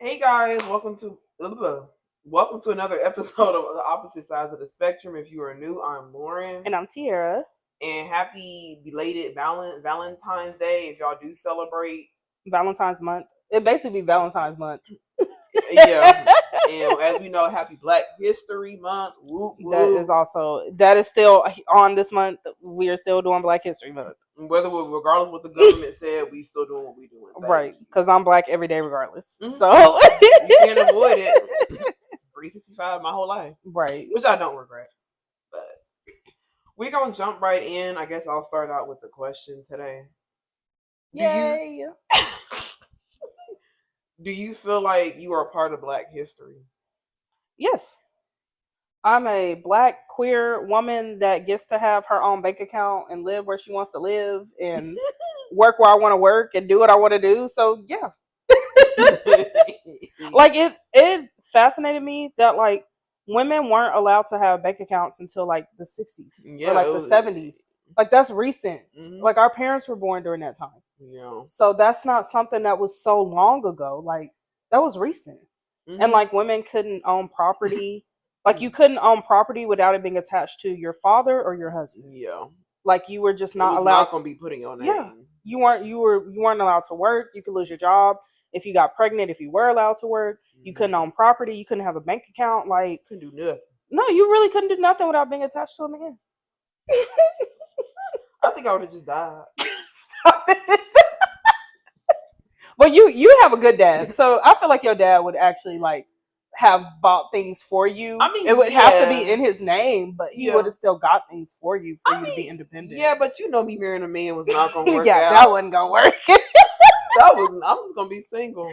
Hey guys, welcome to another episode of The Opposite Sides of the Spectrum. If you are new, I'm Lauren, And I'm Tiara. and happy belated Valentine's Day if y'all do celebrate. Valentine's month. It basically Valentine's month. Yeah, and as we know, happy Black History Month. Whoop whoop. That is still on this month. We are still doing Black History Month. Regardless what the government said, we still doing what we doing. Right, because I'm Black every day regardless. Mm-hmm. So you can't avoid it. 365 my whole life. Right. Which I don't regret. But we're gonna jump right in. I guess I'll start out with the question today. Yay! Do you feel like you are a part of Black history? Yes. I'm a Black queer woman that gets to have her own bank account and live where she wants to live and work where I want to work and do what I want to do. So yeah. Like it fascinated me that like women weren't allowed to have bank accounts until like the 60s or like the 70s. Like that's recent. Mm-hmm. Like our parents were born during that time. Yeah. So that's not something that was so long ago. Like that was recent. Mm-hmm. And like women couldn't own property. Like you couldn't own property without it being attached to your father or your husband. Yeah. Like you were just not allowed. Not gonna be putting your name. Yeah. You weren't allowed to work. You could lose your job. If you got pregnant, if you were allowed to work, you couldn't own property. You couldn't have a bank account. Like couldn't do nothing. No, you really couldn't do nothing without being attached to a man. I think I would have just died. Stop it. Well, you have a good dad, so I feel like your dad would actually like have bought things for you. I mean, it would have to be in his name, but he would have still got things for you you to be independent. Yeah, but you know me marrying a man was not gonna work. Yeah, that wasn't gonna work. I'm just gonna be single.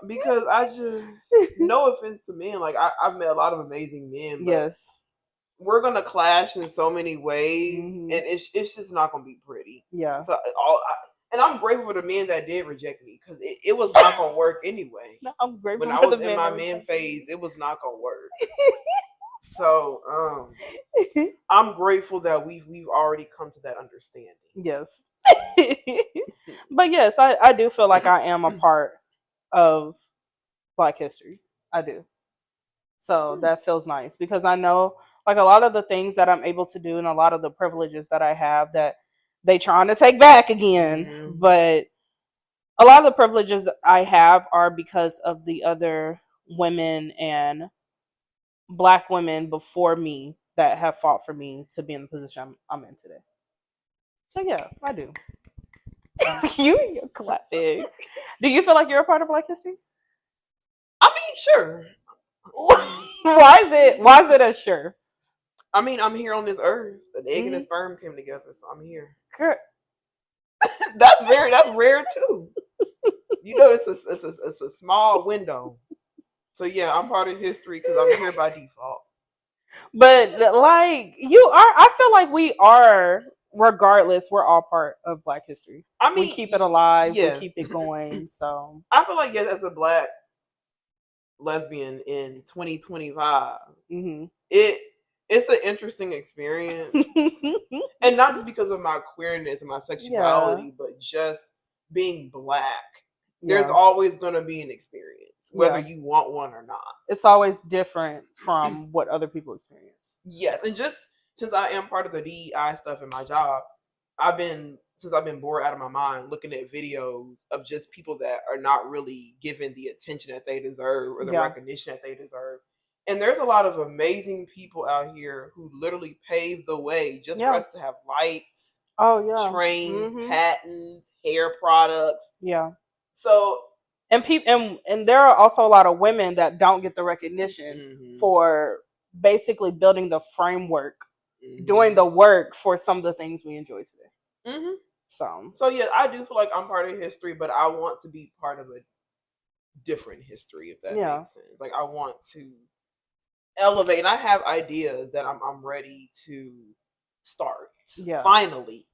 Because I just, no offense to men, like I've met a lot of amazing men. But yes. We're gonna clash in so many ways, and it's just not gonna be pretty. Yeah. So and I'm grateful for the men that did reject me because it was not gonna work anyway. No, I'm grateful when I was in my man phase, it was not gonna work. So I'm grateful that we've already come to that understanding. Yes. But yes, I do feel like I am a part of Black history. I do. So that feels nice because I know like a lot of the things that I'm able to do and a lot of the privileges that I have that they trying to take back again. Mm-hmm. But a lot of the privileges that I have are because of the other women and Black women before me that have fought for me to be in the position I'm in today. So yeah, I do. You and your clapping. Do you feel like you're a part of Black history? I mean, sure. Why is it a sure? I mean, I'm here on this earth. An egg and a sperm came together, so I'm here. Girl. That's rare too. You know, it's a small window. So yeah, I'm part of history because I'm here by default. But like you are, I feel like we are. Regardless, we're all part of Black history. I mean, we keep it alive. Yeah. We keep it going. So I feel like yes, as a Black lesbian in 2025, it's an interesting experience, and not just because of my queerness and my sexuality, but just being Black. There's always going to be an experience, whether you want one or not. It's always different from what other people experience. Yes, and just since I am part of the DEI stuff in my job, since I've been bored out of my mind looking at videos of just people that are not really given the attention that they deserve or the recognition that they deserve. And there's a lot of amazing people out here who literally pave the way just for us to have lights, trains, patents, hair products. Yeah. So and there are also a lot of women that don't get the recognition for basically building the framework, doing the work for some of the things we enjoy today. So yeah, I do feel like I'm part of history, but I want to be part of a different history, if that makes sense. Like I want to elevate, and I have ideas that I'm ready to start. Yeah. Finally.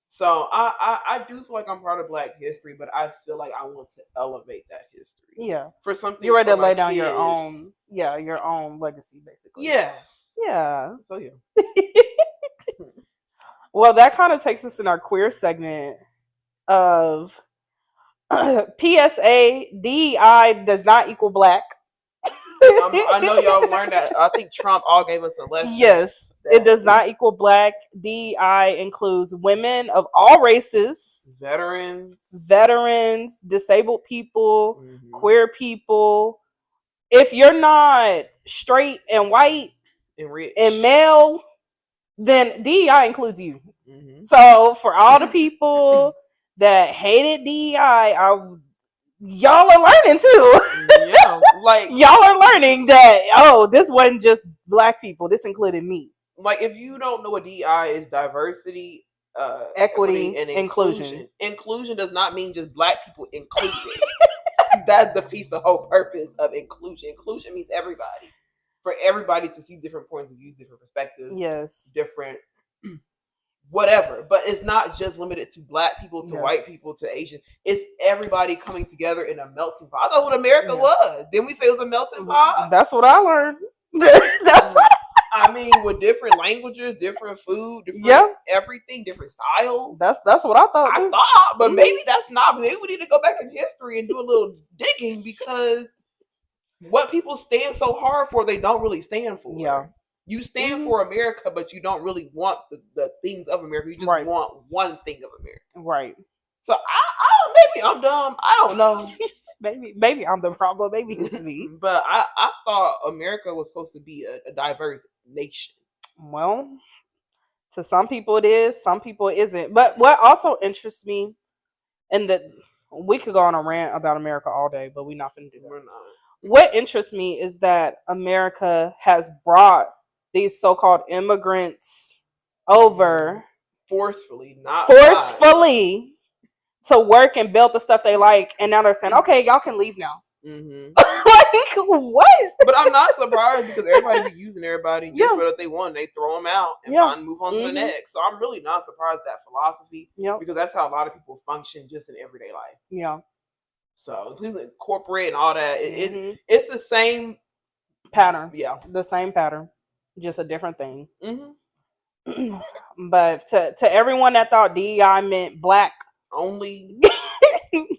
So I do feel like I'm part of Black history, but I feel like I want to elevate that history. Yeah. For something you're ready to lay down your own legacy, basically. Yes. Yeah. So yeah. Well, that kind of takes us in our queer segment of PSA, DEI does not equal black. I know y'all learned that. I think Trump all gave us a lesson. Yes, it does not equal black. DEI includes women of all races, veterans, disabled people, queer people. If you're not straight and white and rich and male, then DEI includes you. So for all the people that hated DEI, y'all are learning too. Yeah, like y'all are learning that this wasn't just black people. This included me. Like if you don't know what DEI is, diversity, equity, and inclusion. Inclusion does not mean just black people included. That defeats the whole purpose of inclusion. Inclusion means everybody. For everybody to see different points of view, different perspectives, yes, different whatever. But it's not just limited to black people, to white people, to Asians. It's everybody coming together in a melting pot. I thought what America was. Didn't we say it was a melting pot? That's what I learned. That's what I mean, with different languages, different food, different everything, different styles. That's what I thought. But maybe that's not. Maybe we need to go back in history and do a little digging, because what people stand so hard for, they don't really stand for. Yeah. You stand for America, but you don't really want the things of America. You just want one thing of America. Right. So I maybe I'm dumb. I don't know. maybe I'm the problem. Maybe it's me. But I thought America was supposed to be a diverse nation. Well, to some people it is, some people it isn't. But what also interests me, and that we could go on a rant about America all day, but we're not going to do that. We're not. What interests me is that America has brought these so-called immigrants over forcefully to work and build the stuff they like, and now they're saying, okay, y'all can leave now. Like, what? But I'm not surprised, because everybody be using everybody just for what they want. They throw them out and move on to the next. So I'm really not surprised at that philosophy, because that's how a lot of people function just in everyday life. Yeah. So including corporate and all that, it's the same pattern. Yeah, the same pattern, just a different thing. But to everyone that thought DEI meant black only,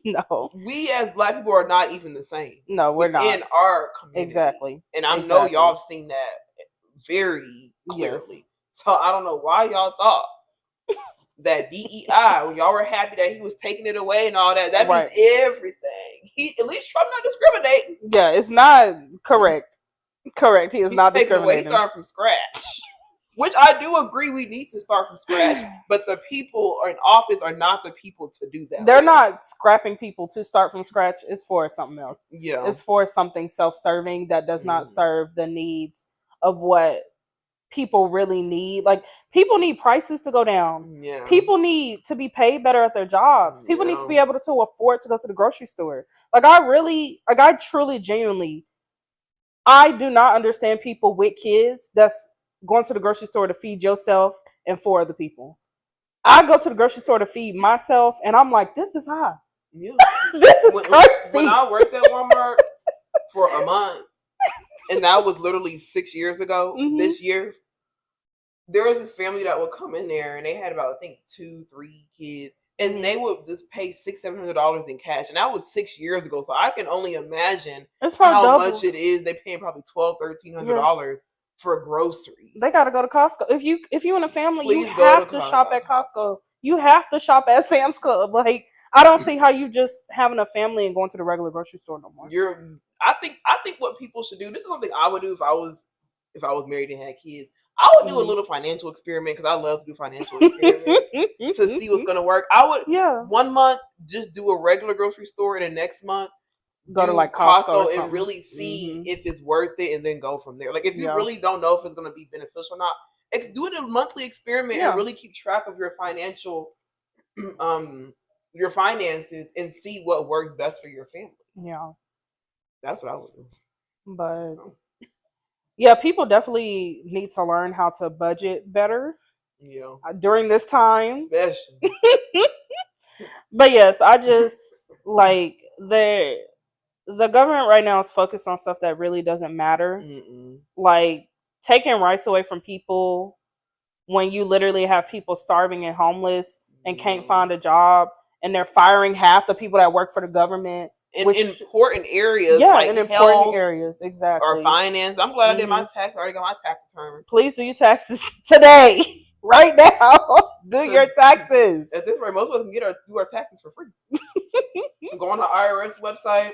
no, we as black people are not even the same. No, we're not in our community. Exactly, and I know y'all have seen that very clearly. Yes. So I don't know why y'all thought that DEI, when y'all were happy that he was taking it away and all that, that means everything. At least Trump not discriminating. Yeah, it's not correct. Correct. He is not discriminating. Away, starting from scratch. Which I do agree, we need to start from scratch, but the people in office are not the people to do that. They're not scrapping people to start from scratch. It's for something else. Yeah. It's for something self-serving that does not serve the needs of what people really need. Like, people need prices to go down. Yeah. People need to be paid better at their jobs. People need to be able to afford to go to the grocery store. I truly, genuinely, I do not understand people with kids that's going to the grocery store to feed yourself and 4 other people. I go to the grocery store to feed myself, and I'm like, this is high. Yeah. This is crazy. When I worked at Walmart for a month, and that was literally 6 years ago, this year, there was this family that would come in there, and they had about, I think, 2-3 kids, and they would just pay $600-$700 in cash, and that was 6 years ago. So I can only imagine how much it is. They're paying probably $1,200-$1,300 for groceries. They got to go to Costco. If you in a family, you have to shop at Costco. You have to shop at Sam's Club. Like, I don't see how you just having a family and going to the regular grocery store no more. I think what people should do. This is something I would do if I was married and had kids. I would do a little financial experiment, because I love to do financial experiments to see what's going to work. I would 1 month just do a regular grocery store, and the next month go to like Costco and really see if it's worth it, and then go from there. Like, if you really don't know if it's going to be beneficial or not, do a monthly experiment and really keep track of your financial, your finances, and see what works best for your family. Yeah, that's what I would do. But yeah, people definitely need to learn how to budget better. Yeah, during this time, especially. But yes, I just like the government right now is focused on stuff that really doesn't matter. Like taking rights away from people when you literally have people starving and homeless and can't find a job, and they're firing half the people that work for the government in important areas, like in important health areas, exactly, or finance. I'm glad I did my tax. I already got my tax return. Please do your taxes today, right now. Do your taxes. At this rate, most of us can do our taxes for free. Go on the IRS website,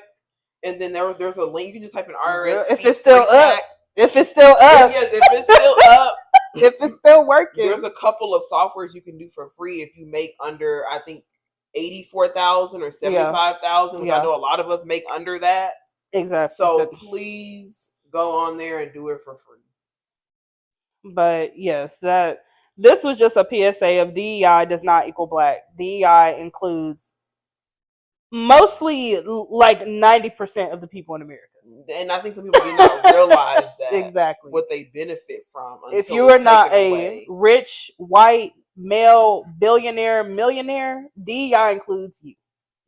and then there's a link. You can just type in IRS. If it's still up. If it's still up. Yes, if it's still up. If it's still working. There's a couple of softwares you can do for free if you make under, I think, 84,000 or 75,000. I know a lot of us make under that. Exactly. So please go on there and do it for free. But yes, this was just a PSA of DEI does not equal black. DEI includes mostly like 90% of the people in America. And I think some people do not realize that. Exactly. What they benefit from. If you are not a rich, white, male, billionaire, millionaire, DEI includes you.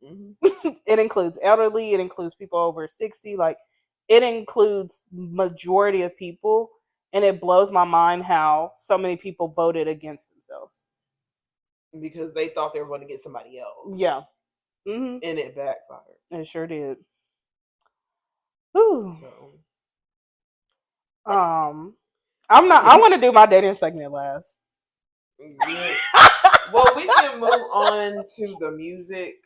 Mm-hmm. It includes elderly. It includes people over 60. Like, it includes majority of people. And it blows my mind how so many people voted against themselves. Because they thought they were going to get somebody else. Yeah. Mm-hmm. And it backfired. It sure did. Whew. I'm going to do my dating segment last. Yeah. Well, we can move on to the music.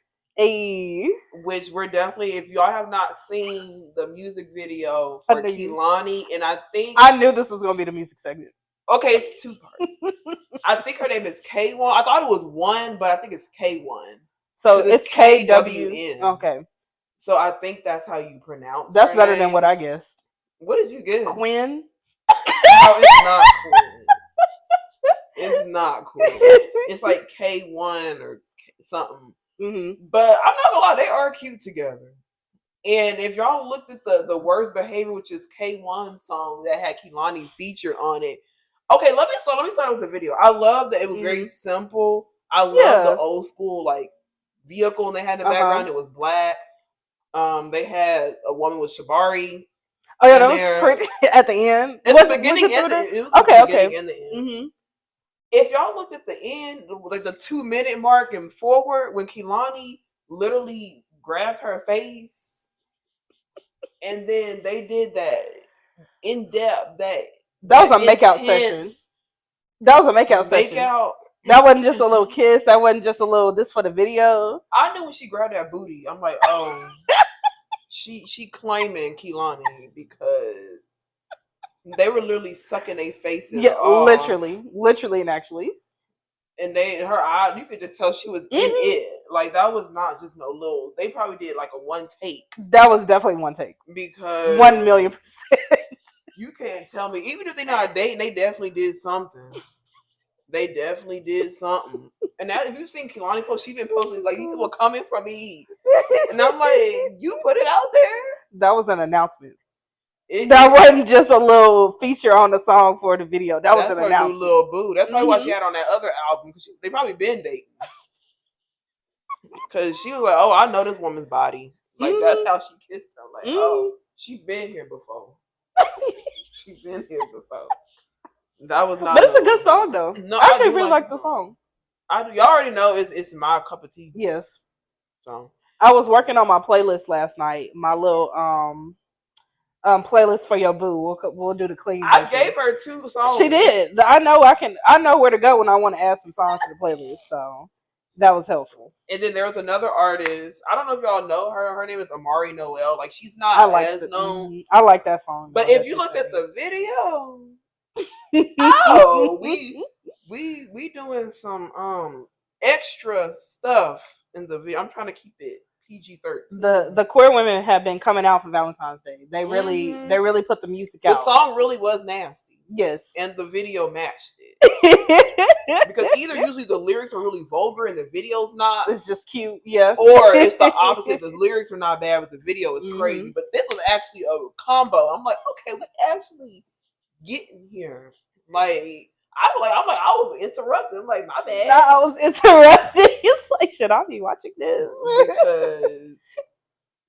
Which we're definitely, if y'all have not seen the music video for Kehlani, and I knew this was going to be the music segment. Okay, it's 2 parts. I think her name is K1. I thought it was 1, but I think it's K1. So it's KWN. Okay. So I think that's how you pronounce That's better than what I guessed. What did you get? Quinn. No, it's not Quinn. It's not Quinn. It's like K1 or something. Mm-hmm. But I'm not gonna lie, they are cute together. And if y'all looked at the Worst Behavior, which is K1 song that had Kehlani featured on it. Okay, let me start with the video. I love that it was very simple. I love the old school like vehicle and they had in the background. It was black. They had a woman with Shabari. Oh yeah, that was pretty at the end. At the beginning and the end. It was the beginning and the end. Mm-hmm. If y'all looked at the end, like the 2-minute mark and forward, when Kehlani literally grabbed her face, and then they did that in depth, that was a makeout session. That was a makeout session. That wasn't just a little kiss. That wasn't just a little this for the video. I knew when she grabbed that booty. I'm like, oh, she claiming Kehlani because they were literally sucking their faces. Yeah, off. literally, and actually. And her eye, you could just tell she was in it. Like that was not just no little. They probably did like a 1 take. That was definitely 1 take. Because 1,000,000%. You can't tell me. Even if they're not dating, they definitely did something. They definitely did something. And now, if you've seen Kehlani post, she been posting like, "You were coming for me," and I'm like, "You put it out there." That was an announcement. That wasn't just a little feature on the song for the video. That was an announcement. That's her new little boo. That's probably why she had on that other album. They probably been dating. Because she was like, "Oh, I know this woman's body." Like that's how she kissed her. Like, oh, she been here before. She been here before. That was not. But it's a good song though. No, I actually really like the song. I do. Y'all already know it's my cup of tea. Yes. So I was working on my playlist last night. My little playlist for your boo. We'll do the clean version. I gave her 2 songs. She did. I know where to go when I want to add some songs to the playlist. So that was helpful. And then there was another artist. I don't know if y'all know her. Her name is Amari Noel. Like she's not as known. I like that song. But if you looked at the video, oh, we doing some extra stuff in the video. I'm trying to keep it PG-13. The queer women have been coming out for Valentine's Day. They really put the music out. The song really was nasty. Yes. And the video matched it. Because either usually the lyrics are really vulgar and the video's not. It's just cute, yeah. Or it's the opposite. The lyrics are not bad, but the video is crazy. But this was actually a combo. I'm like, okay, we actually getting here. Like I was interrupted. I'm like, my bad. No, I was interrupted. It's like, should I be watching this? Because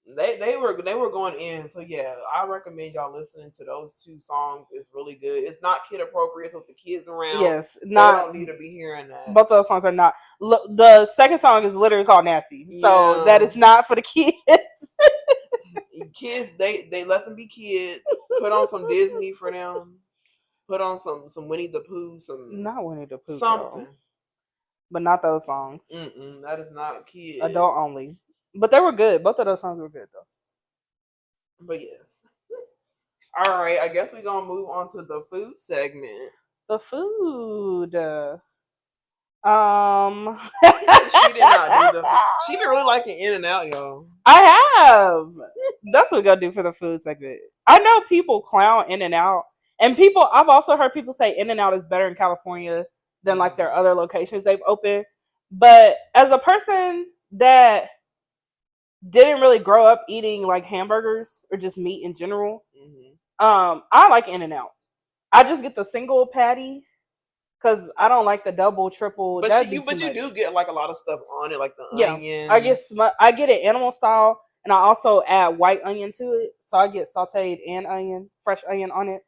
They were going in. So yeah, I recommend y'all listening to those two songs. It's really good. It's not kid appropriate, so if the kids around, Yes, they not don't need to be hearing that. both of those songs are not. The second song is literally called Nasty, so Yeah. that is not for the kids. Kids, they let them be kids. Put on some Disney for them. Put on some Winnie the Pooh, some Not Winnie the Pooh, something. girl. But not those songs. That is not kids. Adult only. But they were good. Both of those songs were good though. But yes. All right, I guess we're gonna move on to the food segment. The food. She did not do the. She been really liking In-N-Out, y'all. I have. That's what we're gonna do for the food segment. I know people clown In-N-Out, and people. I've also heard people say In-N-Out is better in California than like their other locations they've opened. But as a person that didn't really grow up eating like hamburgers or just meat in general, I like In-N-Out. I just get the single patty because I don't like the double, triple. But you do get like a lot of stuff on it, like the onions. I get it animal style, and I also add white onion to it, so I get sautéed and fresh onion on it,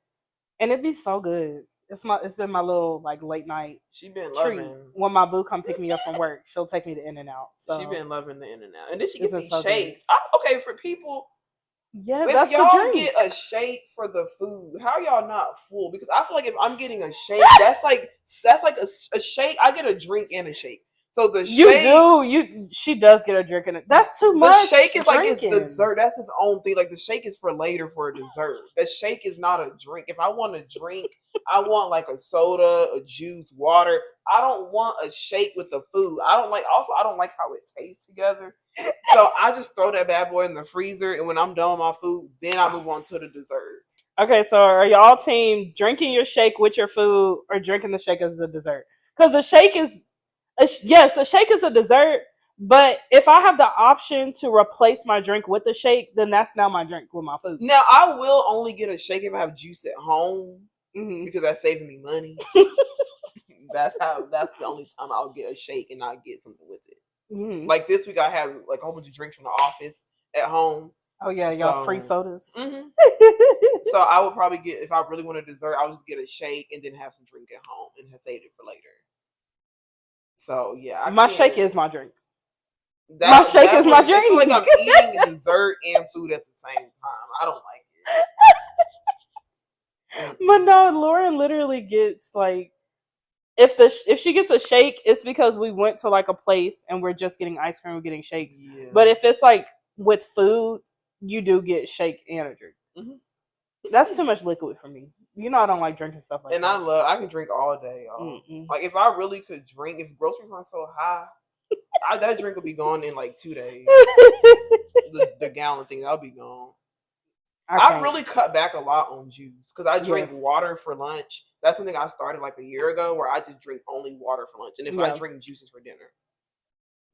and it'd be so good. It's been my little like late night. She been treat. loving When my boo come pick me up from work, she'll take me to In-N-Out. So she been loving the In-N-Out, and then she gets these so shakes. Okay, for people. Yeah, if that's y'all the drink. get a shake for the food, how are y'all not full? Because I feel like if I'm getting a shake, that's like a shake. I get a drink and a shake. So the shake, she does get a drink in it. That's too much. The shake is like it's drinking. dessert. That's its own thing. Like the shake is for later for a dessert. The shake is not a drink. If I want a drink, I want like a soda, a juice, water. I don't want a shake with the food. I don't like how it tastes together. So I just throw that bad boy in the freezer, and when I'm done with my food, then I move on to the dessert. Okay, so are y'all team drinking your shake with your food or drinking the shake as a dessert? Because the shake is a shake is a dessert. But if I have the option to replace my drink with a shake, then that's now my drink with my food. Now I will only get a shake if I have juice at home because that's saving me money. That's the only time I'll get a shake and not get something with it. Like this week, I had like a whole bunch of drinks from the office at home. Oh yeah, y'all free sodas. So I would probably get, if I really want a dessert, I'll just get a shake and then have some drink at home and save it for later. So yeah, my shake is my drink. My shake is my drink. I feel like I'm eating dessert and food at the same time. I don't like it. But no, Lauren literally gets like, if she gets a shake, it's because we went to like a place and we're just getting ice cream, we're getting shakes. Yeah. But if it's like with food, you do get shake and a drink. That's too much liquid for me. You know I don't like drinking stuff like that. And I can drink all day, y'all. Like if I really could drink, if groceries weren't so high, that drink would be gone in like 2 days. the gallon thing, that'll be gone. I've really cut back a lot on juice because I drink water for lunch. That's something I started like a year ago where I just drink only water for lunch. And if I drink juices for dinner.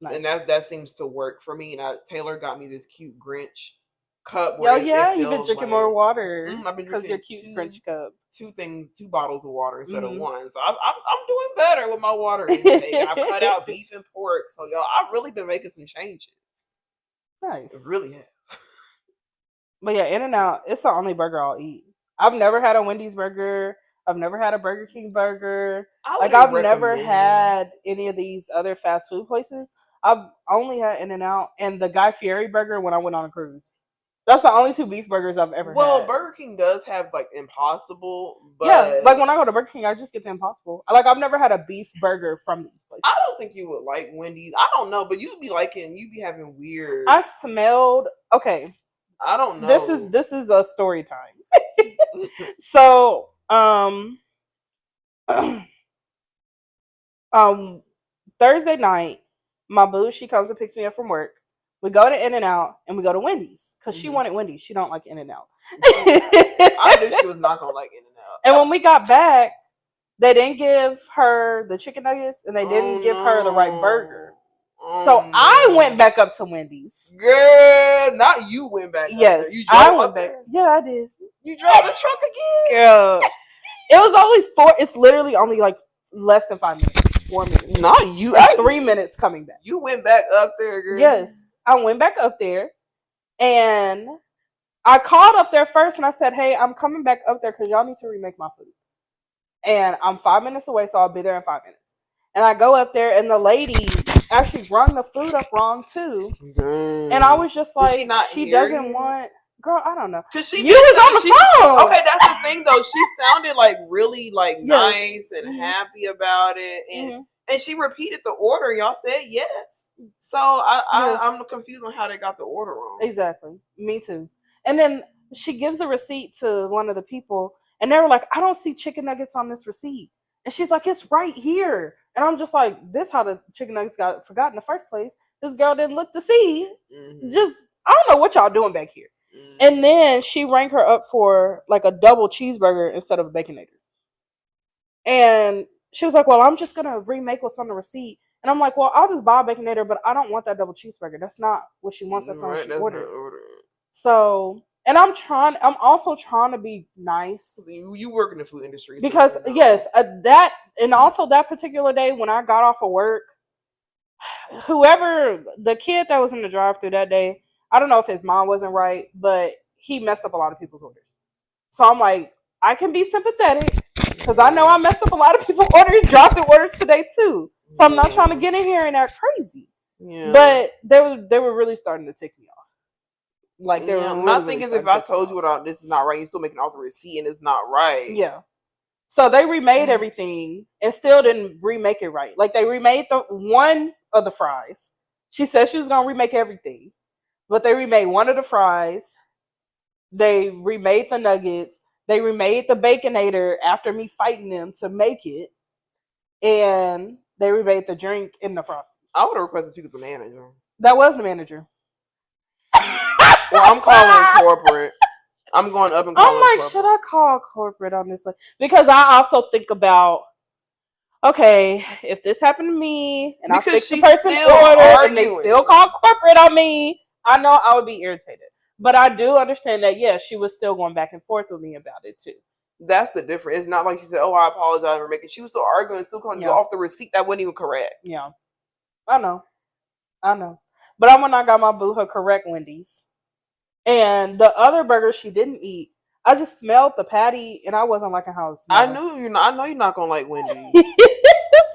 Nice. And that seems to work for me. And Taylor got me this cute Grinch cup. You've been drinking more water. I've been drinking your cute Grinch cup. 2 bottles of water instead of one. So I'm doing better with my water intake. I've cut out beef and pork. So y'all, I've really been making some changes. Nice. It really have. But yeah, In-N-Out, it's the only burger I'll eat. I've never had a Wendy's burger. I've never had a Burger King burger. I've never had any of these other fast food places. I've only had In-N-Out and the Guy Fieri burger when I went on a cruise. That's the only 2 beef burgers I've ever had. Well, Burger King does have like Impossible, but yeah, like when I go to Burger King, I just get the Impossible. Like I've never had a beef burger from these places. I don't think you would like Wendy's. I don't know, but you'd be having weird. I smelled okay. I don't know. This is a story time. So, Thursday night, my boo, she comes and picks me up from work. We go to In-N-Out and we go to Wendy's because she wanted Wendy's. She don't like In-N-Out. I knew she was not gonna like In-N-Out. And when we got back, they didn't give her the chicken nuggets and they didn't give her the right burger. So I went back up to Wendy's. Girl, not you went back. Yes, you I went back. Yeah, I did. You drove the truck again, girl. It was only 4. It's literally only like less than 5 minutes. 4 minutes. Not you. 3 minutes coming back. You went back up there, girl. Yes, I went back up there, And I called up there first and I said, hey, I'm coming back up there because y'all need to remake my food. And I'm 5 minutes away, so I'll be there in 5 minutes. And I go up there and the lady actually rung the food up wrong too. And I was just like, she doesn't want. Girl, I don't know. Cause you was on the phone. Okay, that's the thing though. She sounded like really like nice and happy about it, and she repeated the order. Y'all said yes. So I'm confused on how they got the order wrong. Exactly. Me too. And then she gives the receipt to one of the people, and they were like, I don't see chicken nuggets on this receipt. And she's like, it's right here. And I'm just like, this how the chicken nuggets got forgot in the first place. This girl didn't look to see. Just, I don't know what y'all doing back here. And then she rang her up for like a double cheeseburger instead of a Baconator. And she was like, well, I'm just going to remake what's on the receipt. And I'm like, well, I'll just buy a Baconator, but I don't want that double cheeseburger. That's not what she wants. That's not what she ordered. So, and I'm also trying to be nice. You work in the food industry. Because, yes, that, and also that particular day when I got off of work, whoever, the kid that was in the drive-thru that day, I don't know if his mom wasn't right, but he messed up a lot of people's orders. So I'm like, I can be sympathetic because I know I messed up a lot of people's orders, drive-thru orders today too. So I'm not trying to get in here and act crazy. Yeah. But they were really starting to tick me off. Like they were. Really, my thing is, if I told you what this is not right, you're still making off the receipt and it's not right. Yeah. So they remade everything and still didn't remake it right. Like they remade the one of the fries. She said she was gonna remake everything. But they remade one of the fries. They remade the nuggets. They remade the Baconator after me fighting them to make it. And they remade the drink in the frosty. I would have requested to speak with the manager. That was the manager. Well, I'm calling corporate. I'm going up and calling I'm like, corporate. Should I call corporate on this? Because I also think about, okay, if this happened to me and I fix the person's order and they still call corporate on me, I know I would be irritated. But I do understand that, yes, she was still going back and forth with me about it, too. That's the difference. It's not like she said, oh, I apologize for making. She was still arguing, still calling you off the receipt that wasn't even correct. Yeah. I know. But I went and I got my boo her correct Wendy's. And the other burger she didn't eat, I just smelled the patty and I wasn't liking how it smelled. I know you're not going to like Wendy's.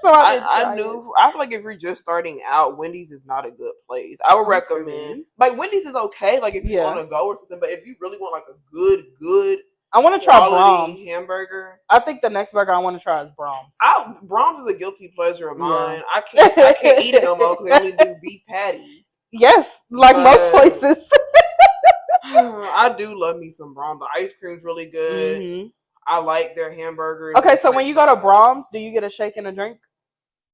So I feel like if you're just starting out, Wendy's is not a good place. I would recommend, like, Wendy's is okay, like, if you want to go or something, but if you really want, like, a good I want to try Brahms hamburger. I think the next burger I want to try is Brahms. Brahms is a guilty pleasure of mine. I can't eat it no more because they only do beef patties. Yes, like most places. I do love me some Brahms. The ice cream's really good. Mm-hmm. I like their hamburgers. Okay, so when you go to Brahms, do you get a shake and a drink?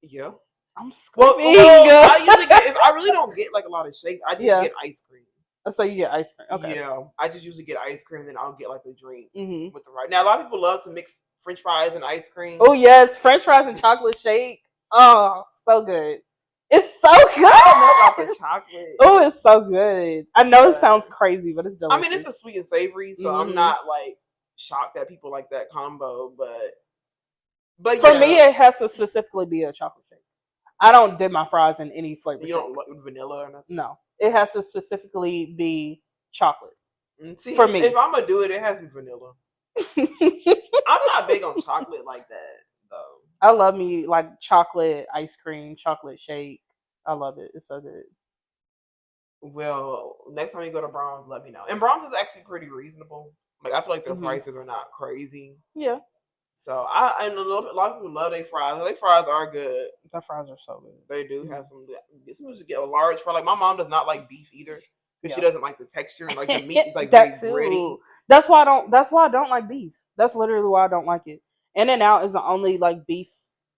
Yeah. I'm screaming. Well, I usually get, if I really don't get like a lot of shakes, I just get ice cream. So you get ice cream. Okay. Yeah, I just usually get ice cream, then I'll get like a drink with the right. Now a lot of people love to mix French fries and ice cream. Oh yes, French fries and chocolate shake. Oh, so good. It's so good. I don't know about the chocolate. Oh, it's so good. I know it sounds crazy, but it's delicious. I mean, it's a sweet and savory, so I'm not like shocked that people like that combo. But for me, it has to specifically be a chocolate shake. I don't dip my fries in any flavor. You don't like vanilla or nothing? No, it has to specifically be chocolate. See, for me, if I'm gonna do it, it has to be vanilla. I'm not big on chocolate like that, though. I love me like chocolate ice cream, chocolate shake. I love it. It's so good. Well, next time you go to Brahms, let me know. And Brahms is actually pretty reasonable. Like, I feel like their prices are not crazy. Yeah. So and a lot of people love their fries. Their fries are good. Their fries are so good. They do have some. Some just get a large fry. Like, my mom does not like beef either because she doesn't like the texture. Like, the meat is like very gritty. That's why I don't like beef. That's literally why I don't like it. In-N-Out is the only like beef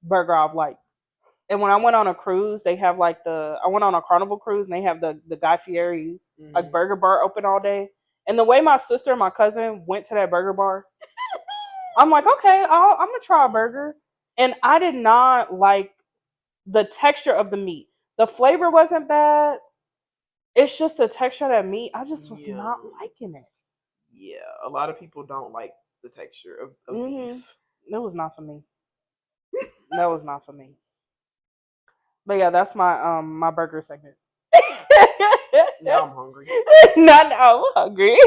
burger I've liked. And when I went on a cruise, they have like I went on a Carnival cruise and they have the Guy Fieri like burger bar open all day. And the way my sister and my cousin went to that burger bar, I'm like, okay, I'm gonna try a burger. And I did not like the texture of the meat. The flavor wasn't bad. It's just the texture of that meat. I just was not liking it. Yeah, a lot of people don't like the texture of beef. That was not for me. That was not for me. But yeah, that's my my burger segment. Now I'm hungry. Not now, I'm hungry.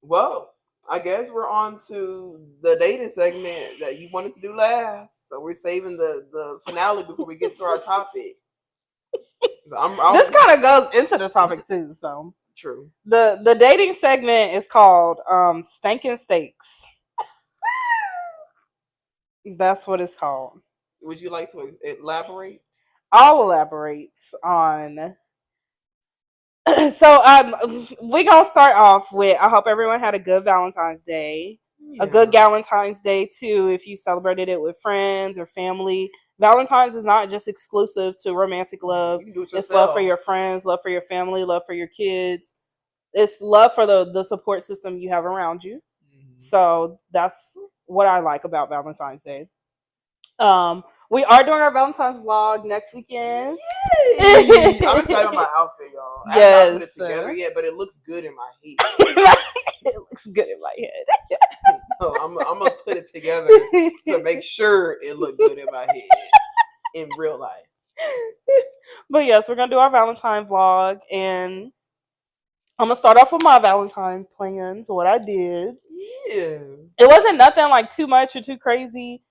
Well, I guess we're on to the dating segment that you wanted to do last. So we're saving the finale before we get to our topic. This kind of goes into the topic too. So true. The dating segment is called Stankin' Steaks. That's what it's called. Would you like to elaborate? I'll elaborate on. So we're gonna start off with I hope everyone had a good Valentine's Day. Yeah. A good Valentine's Day too if you celebrated it with friends or family. Valentine's is not just exclusive to romantic love. You can do it it's love for your friends, love for your family, love for your kids. It's love for the support system you have around you. Mm-hmm. So that's what I like about Valentine's Day. We are doing our Valentine's vlog next weekend. Yay! I'm excited about my outfit, y'all. I haven't put it together yet, but it looks good in my head. It looks good in my head. So I'm gonna put it together to make sure it looks good in my head in real life. But yes, we're gonna do our Valentine vlog, and I'm gonna start off with my Valentine plans. What I did. Yeah. It wasn't nothing like too much or too crazy.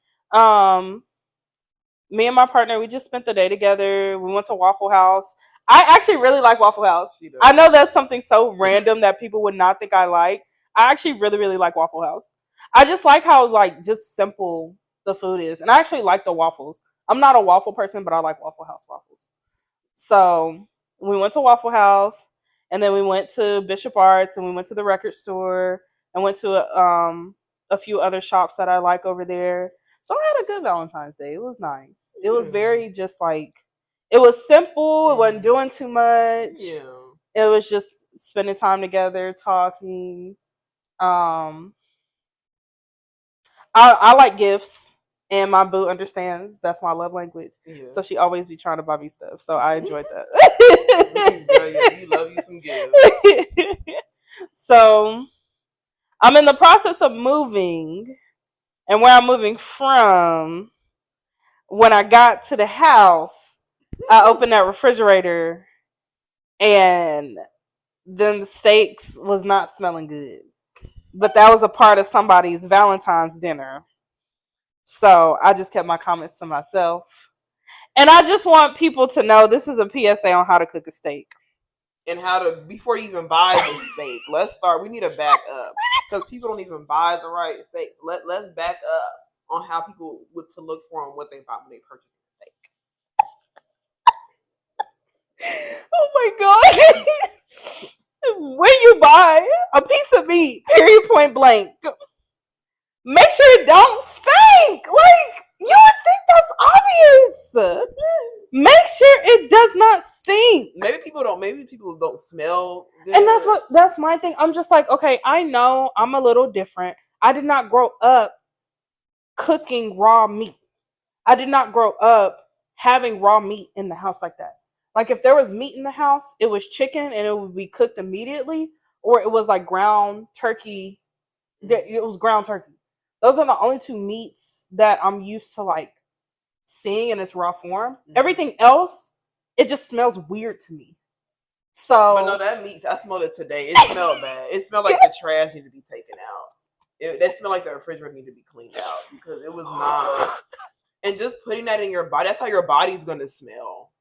Me and my partner, we just spent the day together. We went to Waffle House. I actually really like Waffle House. I know that's something so random that people would not think I like. I actually really, really like Waffle House. I just like how like just simple the food is. And I actually like the waffles. I'm not a waffle person, but I like Waffle House waffles. So we went to Waffle House, and then we went to Bishop Arts, and we went to the record store, and went to a few other shops that I like over there. So I had a good Valentine's Day. It was nice. It was very just like, it was simple. It wasn't doing too much. Yeah. It was just spending time together, talking. I like gifts, and my boo understands that's my love language. Yeah. So she always be trying to buy me stuff. So I enjoyed that. Girl, yeah, you love you some gifts. So I'm in the process of moving. And where I'm moving from, when I got to the house, I opened that refrigerator, and then the steaks was not smelling good. But that was a part of somebody's Valentine's dinner. So I just kept my comments to myself. And I just want people to know this is a PSA on how to cook a steak. And how to, before you even buy the steak, let's start. We need to back up because people don't even buy the right steaks. Let's back up on how people would to look for and what they buy when they purchase a steak. Oh my gosh! When you buy a piece of meat, period, point blank, make sure it don't stink. Like you would think that's obvious. Make sure it does not stink. Maybe people don't smell good. And that's my thing. I'm just like, okay, I know I'm a little different. I did not grow up cooking raw meat. I did not grow up having raw meat in the house like that. Like if there was meat in the house, it was chicken and it would be cooked immediately, or it was like ground turkey. It was ground turkey. Those are the only two meats that I'm used to like seeing in its raw form. Mm-hmm. Everything else, it just smells weird to me. So, but no, that meat, I smelled it today. It smelled bad. It smelled like the trash needed to be taken out. That smelled like the refrigerator needed to be cleaned out because it was not. And just putting that in your body, that's how your body's gonna smell.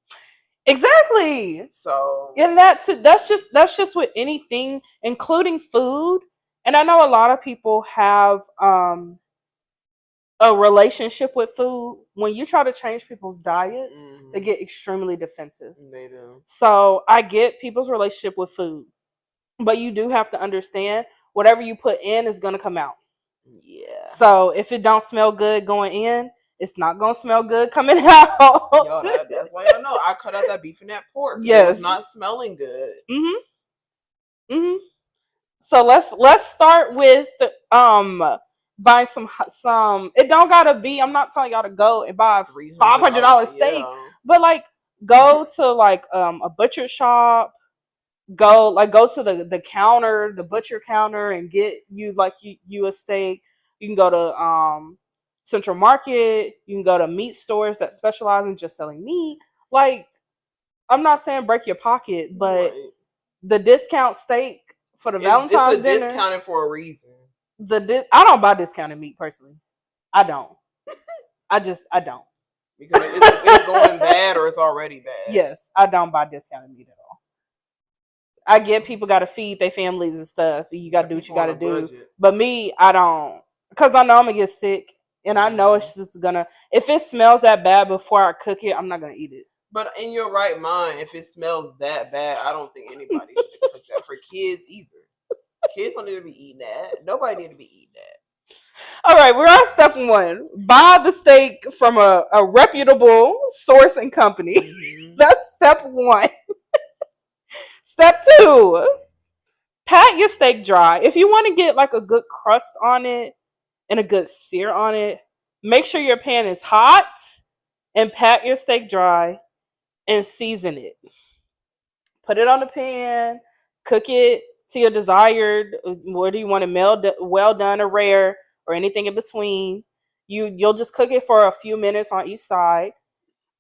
Exactly. So, and that's just with anything, including food. And I know a lot of people have a relationship with food. When you try to change people's diets, they get extremely defensive. They do. So I get people's relationship with food, but you do have to understand whatever you put in is going to come out. Yeah. So if it don't smell good going in, it's not going to smell good coming out. Yo, that's why I know I cut out that beef and that pork. Yes. It was not smelling good. So let's start with buying some. It don't gotta be. I'm not telling y'all to go and buy a $500 steak, but like go to like a butcher shop. Go to the counter, the butcher counter, and get you a steak. You can go to Central Market. You can go to meat stores that specialize in just selling meat. Like I'm not saying break your pocket, but Right. the discount steak for the Valentine's It's a dinner. discounted for a reason. I don't buy discounted meat personally. I don't. I don't. Because it's going bad or it's already bad. Yes, I don't buy discounted meat at all. I get people got to feed their families and stuff. You got to do what you got to do. Budget. But me, I don't. Because I know I'm going to get sick. And I know it's just going to. If it smells that bad before I cook it, I'm not going to eat it. But in your right mind, if it smells that bad, I don't think anybody should cook that for kids either. Kids don't need to be eating that. Nobody need to be eating that. All right, we're on step 1. Buy the steak from a reputable source and company. Mm-hmm. That's step 1. Step 2. Pat your steak dry. If you want to get like a good crust on it and a good sear on it, make sure your pan is hot and pat your steak dry and season it. Put it on the pan, cook it to your desired, whether you want it well done or rare or anything in between. You'll just cook it for a few minutes on each side.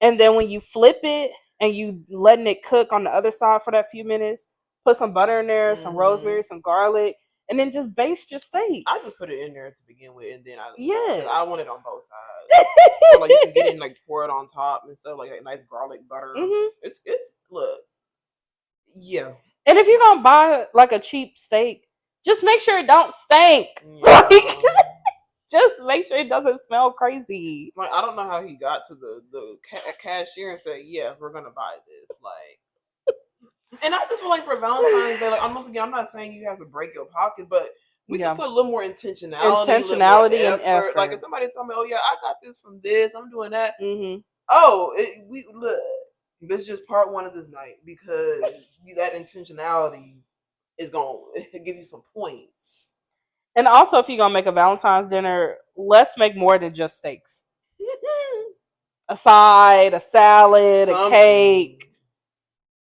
And then when you flip it and you letting it cook on the other side for that few minutes, put some butter in there, some rosemary, some garlic, and then just baste your steak. I just put it in there to begin with, and then I want it on both sides. So like you can get it and like pour it on top and stuff, like a nice garlic butter. Mm-hmm. It's look, yeah. And if you're gonna buy like a cheap steak, just make sure it don't stink. Yeah. Just make sure it doesn't smell crazy. Like I don't know how he got to the cashier and said, "Yeah, we're gonna buy this." Like, and I just feel like for Valentine's Day, like I'm not saying you have to break your pockets, but we can put a little more intentionality and effort. Like if somebody tell me, "Oh yeah, I got this from this. I'm doing that." Mm-hmm. Oh, look. This is just part 1 of this night because that intentionality is gonna give you some points. And also, if you're going to make a Valentine's dinner, let's make more than just steaks. A side, a salad, a cake.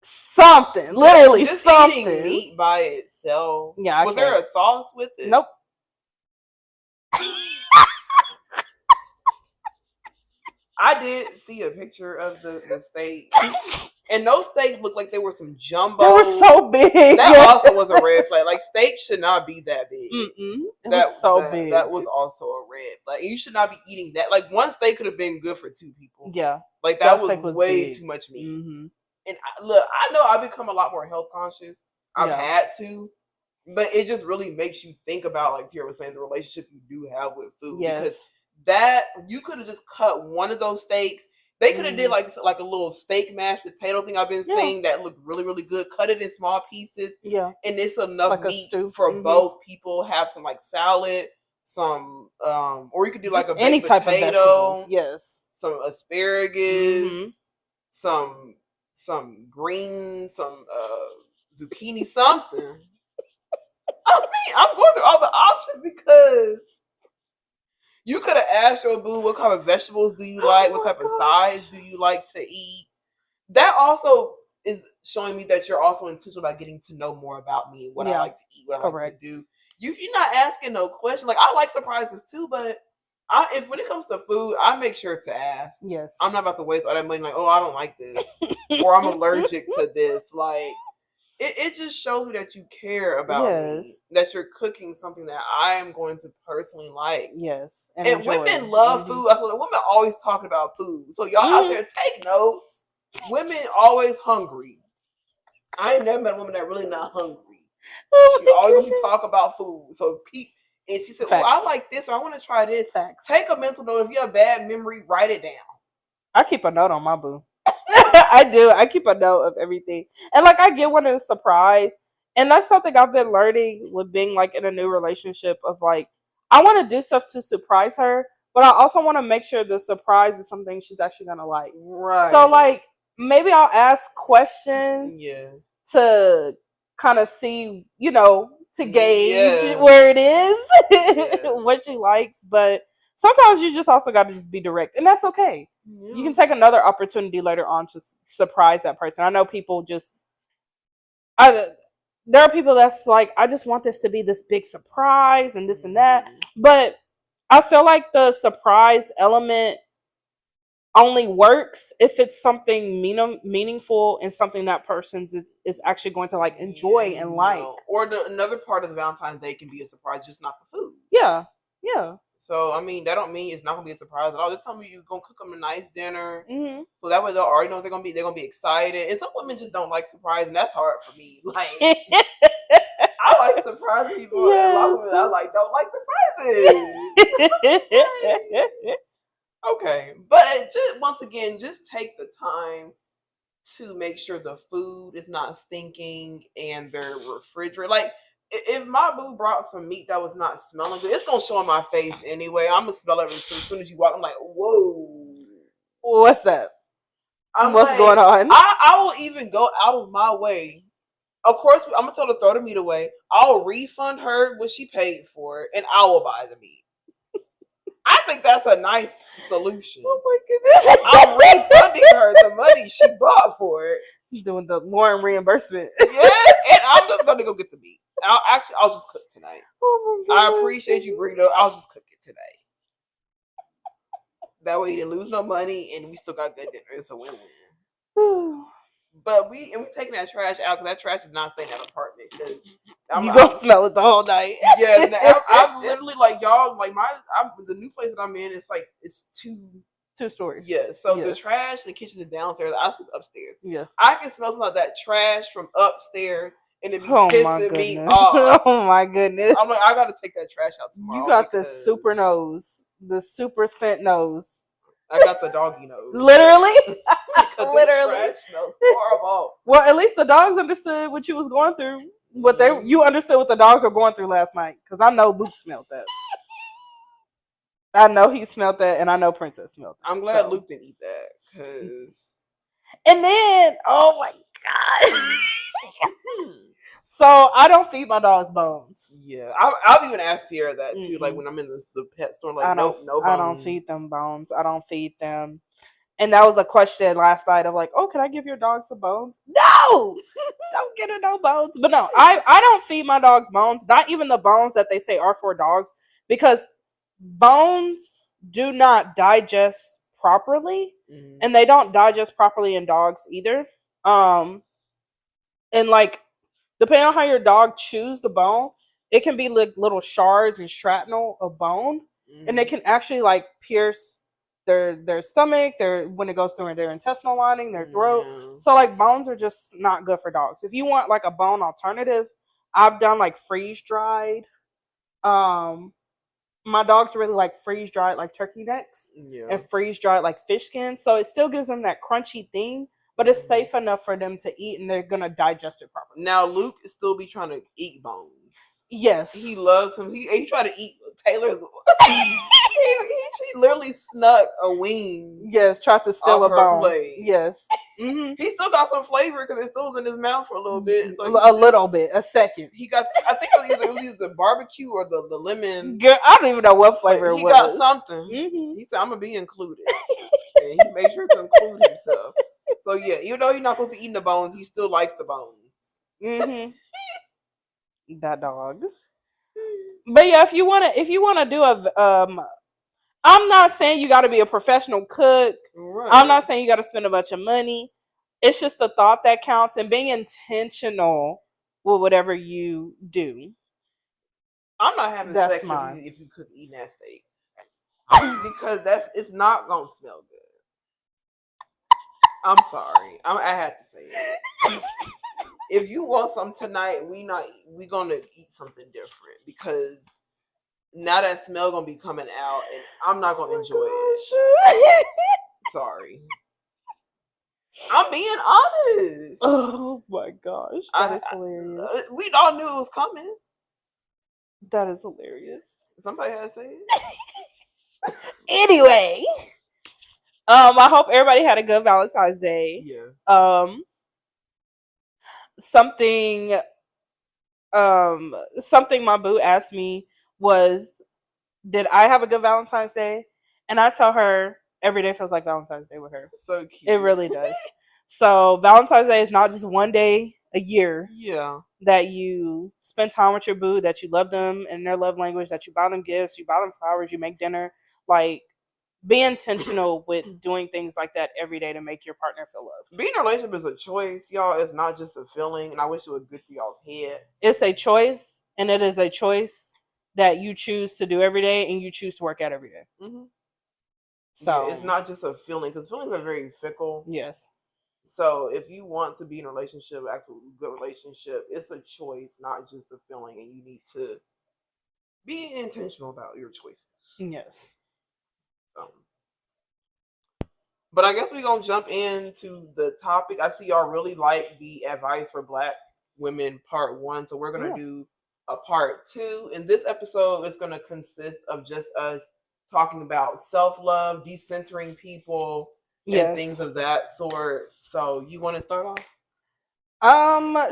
Something. Literally just something. Eating meat by itself. Yeah, Was there a sauce with it? Nope. I did see a picture of the steak. And those steaks looked like they were some jumbo. They were so big. That also was a red flag. Like steak should not be that big. It was so big. That was also a red flag. You should not be eating that. Like one steak could have been good for 2 people. Yeah. Like that was way big. Too much meat. Mm-hmm. And I know I've become a lot more health conscious. I've had to. But it just really makes you think about, like Tiara was saying, the relationship you do have with food. Yes. Because that you could have just cut one of those steaks. They could have did like a little steak mashed potato thing I've been seeing that looked really, really good. Cut it in small pieces. Yeah. And it's enough like meat for both people. Have some like salad, some or you could do just like a baked potato. Type of vegetables. Yes. Some asparagus, some greens, some zucchini, something. I mean, I'm going through all the options because you could have asked your boo what kind of vegetables do you like, what type of sides do you like to eat. That also is showing me that you're also intentional about getting to know more about me and what I like to eat, what I like to do. You're not asking no question. Like I like surprises too, but if when it comes to food, I make sure to ask. Yes, I'm not about to waste all that money. Like, oh, I don't like this, or I'm allergic to this. Like. It just shows me that you care about me, that you're cooking something that I am going to personally like. Yes. And women love food. I said women always talking about food. So y'all out there, take notes. Women always hungry. I ain't never met a woman that really not hungry. She always gonna be talking about food. So and she said, well, I like this or I want to try this. Facts. Take a mental note. If you have bad memory, write it down. I keep a note on my boo. I do. I keep a note of everything. And like I get when it's a surprise. And that's something I've been learning with being like in a new relationship of like, I want to do stuff to surprise her, but I also want to make sure the surprise is something she's actually going to like. Right. So like maybe I'll ask questions to kind of see, to gauge where it is, what she likes. But sometimes you just also got to just be direct, and that's okay. Yeah. You can take another opportunity later on to surprise that person. I know people there are people that's like, I just want this to be this big surprise and this and that. But I feel like the surprise element only works if it's something meaningful and something that person is actually going to like enjoy and like. Or another part of the Valentine's Day can be a surprise, just not the food. Yeah, yeah. So I mean, that don't mean it's not gonna be a surprise at all. Just tell me you're gonna cook them a nice dinner, Mm-hmm. so that way they'll already know what they're gonna be. They're gonna be excited. And some women just don't like surprise, and that's hard for me. Like I like surprising people, yes. And a lot of women I like don't like surprises. Okay, but just once again, just take the time to make sure the food is not stinking and their refrigerator. Like if my boo brought some meat that was not smelling good, it's gonna show on my face anyway. I'm gonna smell it as soon as you walk. I'm like, whoa, what's that? What's like, going on? I will even go out of my way. Of course, I'm gonna tell her to throw the meat away. I'll refund her what she paid for it, and I will buy the meat. I think that's a nice solution. Oh my goodness! I'm refunding her the money she bought for it. Doing the Lauren reimbursement. Yeah, and I'm just gonna go get the meat. I'll just cook tonight. Oh my god! I appreciate you bringing it up. I'll just cook it today. That way, you didn't lose no money, and we still got good dinner. It's a win-win. But we taking that trash out because that trash is not staying in that apartment because you gonna smell it the whole night. Yeah, I'm literally like y'all like the new place that I'm in. It's like it's two stories. Yeah, so yes. The trash, the kitchen is downstairs. I sleep upstairs. Yeah, I can smell some of that trash from upstairs, and it be pissing me off. Oh my goodness! I'm like, I gotta take that trash out tomorrow. You got the super nose, the super scent nose. I got the doggy nose. Literally? Literally. The trash smells horrible. Well, at least the dogs understood what you was going through. You understood what the dogs were going through last night. Because I know Luke smelled that. I know he smelled that, and I know Princess smelled that. I'm glad Luke didn't eat that. Because... And then, oh my God. So I don't feed my dogs bones. Yeah, I've even asked Tiara that too. Mm-hmm. Like when I'm in the pet store, like no bones. I don't feed them bones. I don't feed them. And that was a question last night of like, oh, can I give your dog some bones? No, don't get her no bones. But no, I don't feed my dogs bones. Not even the bones that they say are for dogs, because bones do not digest properly, mm-hmm. and they don't digest properly in dogs either. And like, depending on how your dog chews the bone, it can be like little shards and shrapnel of bone, mm-hmm. and it can actually like pierce their stomach, when it goes through their intestinal lining, their throat. Yeah. So like bones are just not good for dogs. If you want like a bone alternative, I've done like freeze dried. My dogs really like freeze dried like turkey necks, yeah. and freeze dried like fish skin. So it still gives them that crunchy thing, but it's safe enough for them to eat, and they're gonna digest it properly. Now Luke still be trying to eat bones. Yes, he loves him. He tried to eat Taylor's. She literally snuck a wing. Yes, tried to steal a bone. Plate. Yes, mm-hmm. He still got some flavor because it still was in his mouth for a little bit. So a second. He got. I think it was either the barbecue or the lemon. Girl, I don't even know what flavor it was. He got something. Mm-hmm. He said, "I'm gonna be included," and he made sure to include himself. So yeah, even though he's not supposed to be eating the bones, he still likes the bones. Mm-hmm. That dog. But yeah, if you wanna do I'm not saying you got to be a professional cook. Right. I'm not saying you got to spend a bunch of money. It's just the thought that counts, and being intentional with whatever you do. I'm not having sex if you cook eating that steak because it's not gonna smell good. I'm sorry. I had to say it. If you want something tonight, we gonna eat something different because now that smell gonna be coming out, and I'm not gonna enjoy it. Sorry, I'm being honest. Oh my gosh, that is hilarious. We all knew it was coming. That is hilarious. Somebody had to say it. Anyway, I hope everybody had a good Valentine's Day. Yeah. Something my boo asked me was, did I have a good Valentine's Day? And I tell her every day feels like Valentine's Day with her. So cute. It really does. So Valentine's Day is not just one day a year. Yeah. That you spend time with your boo, that you love them in their love language, that you buy them gifts, you buy them flowers, you make dinner. Like, be intentional with doing things like that every day to make your partner feel loved. Being in a relationship is a choice, y'all. It's not just a feeling, and I wish it would get through y'all's head. It's a choice, and it is a choice that you choose to do every day, and you choose to work out every day. Mm-hmm. So yeah, it's not just a feeling, because feelings are very fickle. Yes. So if you want to be in a relationship, actually good relationship, it's a choice, not just a feeling, and you need to be intentional about your choices. Yes. But I guess we're gonna jump into the topic. I see y'all really like the advice for Black women part 1, so we're gonna do a part 2. And this episode is gonna consist of just us talking about self-love, decentering people, and things of that sort. So you want to start off?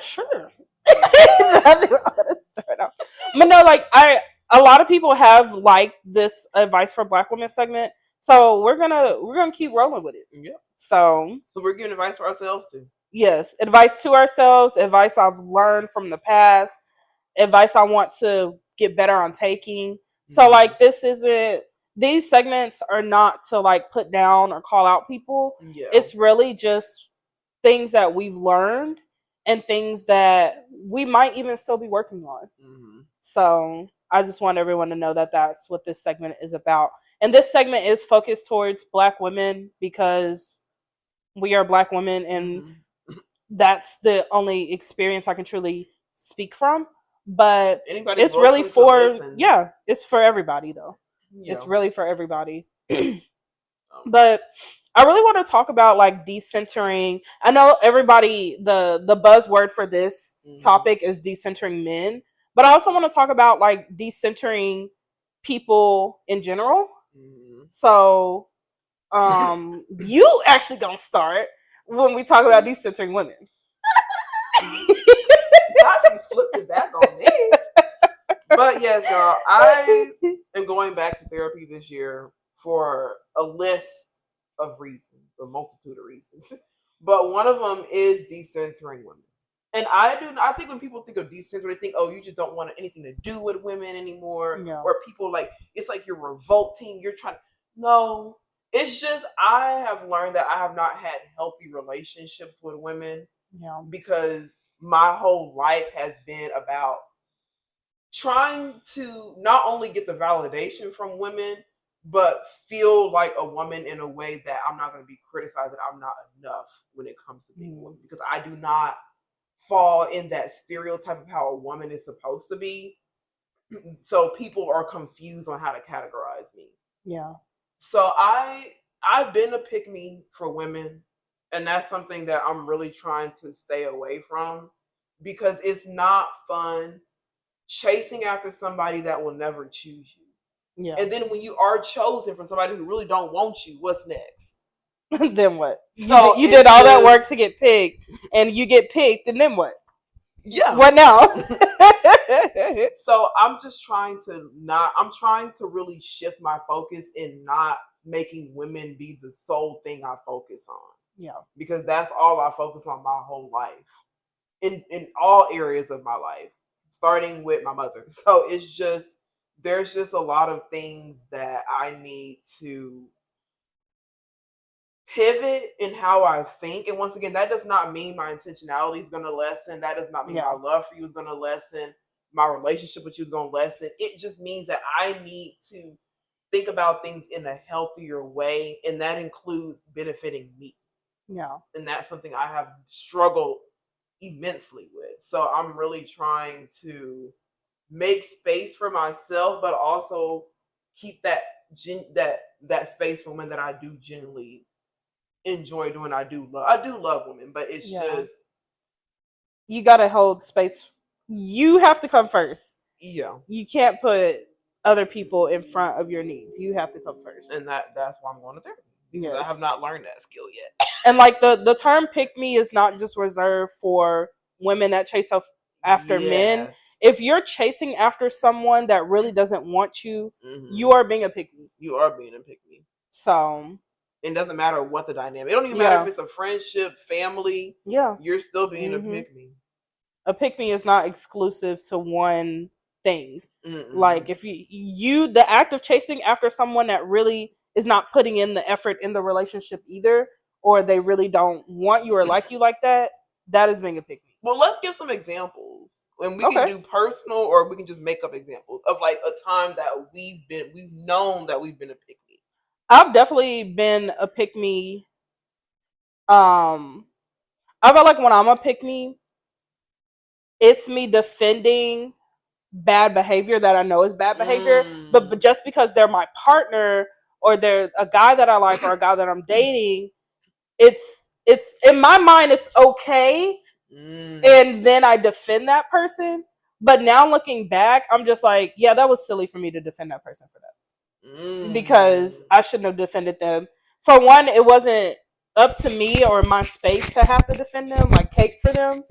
Sure. But no, like a lot of people have liked this advice for Black women segment, so we're gonna keep rolling with it. Yeah. So we're giving advice for ourselves too. Yes, advice to ourselves, advice I've learned from the past, advice I want to get better on taking. Mm-hmm. So like these segments are not to like put down or call out people. Yeah. It's really just things that we've learned and things that we might even still be working on. Mm-hmm. So I just want everyone to know that that's what this segment is about. And this segment is focused towards Black women because we are Black women, and that's the only experience I can truly speak from. But it's really for it's for everybody though. Yeah. It's really for everybody. But I really want to talk about like decentering. I know everybody the buzzword for this topic is decentering men, but I also want to talk about like decentering people in general. So you actually gonna start when we talk about decentering women. Gosh, you flipped it back on me. But yes, y'all, I am going back to therapy this year for a list of reasons, a multitude of reasons. But one of them is decentering women. And I think when people think of decentering, they think, oh, you just don't want anything to do with women anymore. Yeah. Or people like, it's like you're revolting, you're trying to, no. It's just, I have learned that I have not had healthy relationships with women. Yeah. Because my whole life has been about trying to not only get the validation from women, but feel like a woman in a way that I'm not going to be criticized, that I'm not enough when it comes to being a woman. Because I do not fall in that stereotype of how a woman is supposed to be. So people are confused on how to categorize me. Yeah. So I've been a pick-me for women, and that's something that I'm really trying to stay away from, because it's not fun chasing after somebody that will never choose you. Yeah. And then when you are chosen from somebody who really don't want you, what's next? Then what? So you did all that work to get picked, and you get picked, and then what? Yeah. What now? So I'm just trying to really shift my focus in not making women be the sole thing I focus on. Yeah. Because that's all I focus on my whole life. In all areas of my life, starting with my mother. So it's just, there's just a lot of things that I need to pivot in how I think. And once again, that does not mean my intentionality is going to lessen. That does not mean my love for you is going to lessen. My relationship with you is going to lessen. It just means that I need to think about things in a healthier way. And that includes benefiting me. Yeah. And that's something I have struggled immensely with. So I'm really trying to make space for myself, but also keep that space for women that I do genuinely enjoy doing. I do love women, but it's just, you gotta hold space. You have to come first. Yeah. You can't put other people in front of your needs. You have to come first. And that's why I'm going to therapy. Because I have not learned that skill yet. And like the term pick me is not just reserved for women that chase after men. If you're chasing after someone that really doesn't want you, you are being a pick me. You are being a pick me. So it doesn't matter what the dynamic. It don't even matter if it's a friendship, family. Yeah. You're still being a pick me. A pick me is not exclusive to one thing. Like if you the act of chasing after someone that really is not putting in the effort in the relationship either, or they really don't want you or like you like that, that is being a pick me. Well, let's give some examples, and we Okay. can do personal, or we can just make up examples of like a time that we've known that we've been a pick me. I've definitely been a pick me. I feel like when I'm a pick me, it's me defending bad behavior that I know is bad behavior, but just because they're my partner or they're a guy that I like or a guy that I'm dating, it's in my mind it's okay, and then I defend that person. But now looking back, I'm just like, yeah, that was silly for me to defend that person for that, because I shouldn't have defended them. For one, it wasn't up to me or my space to have to defend them, like cape for them.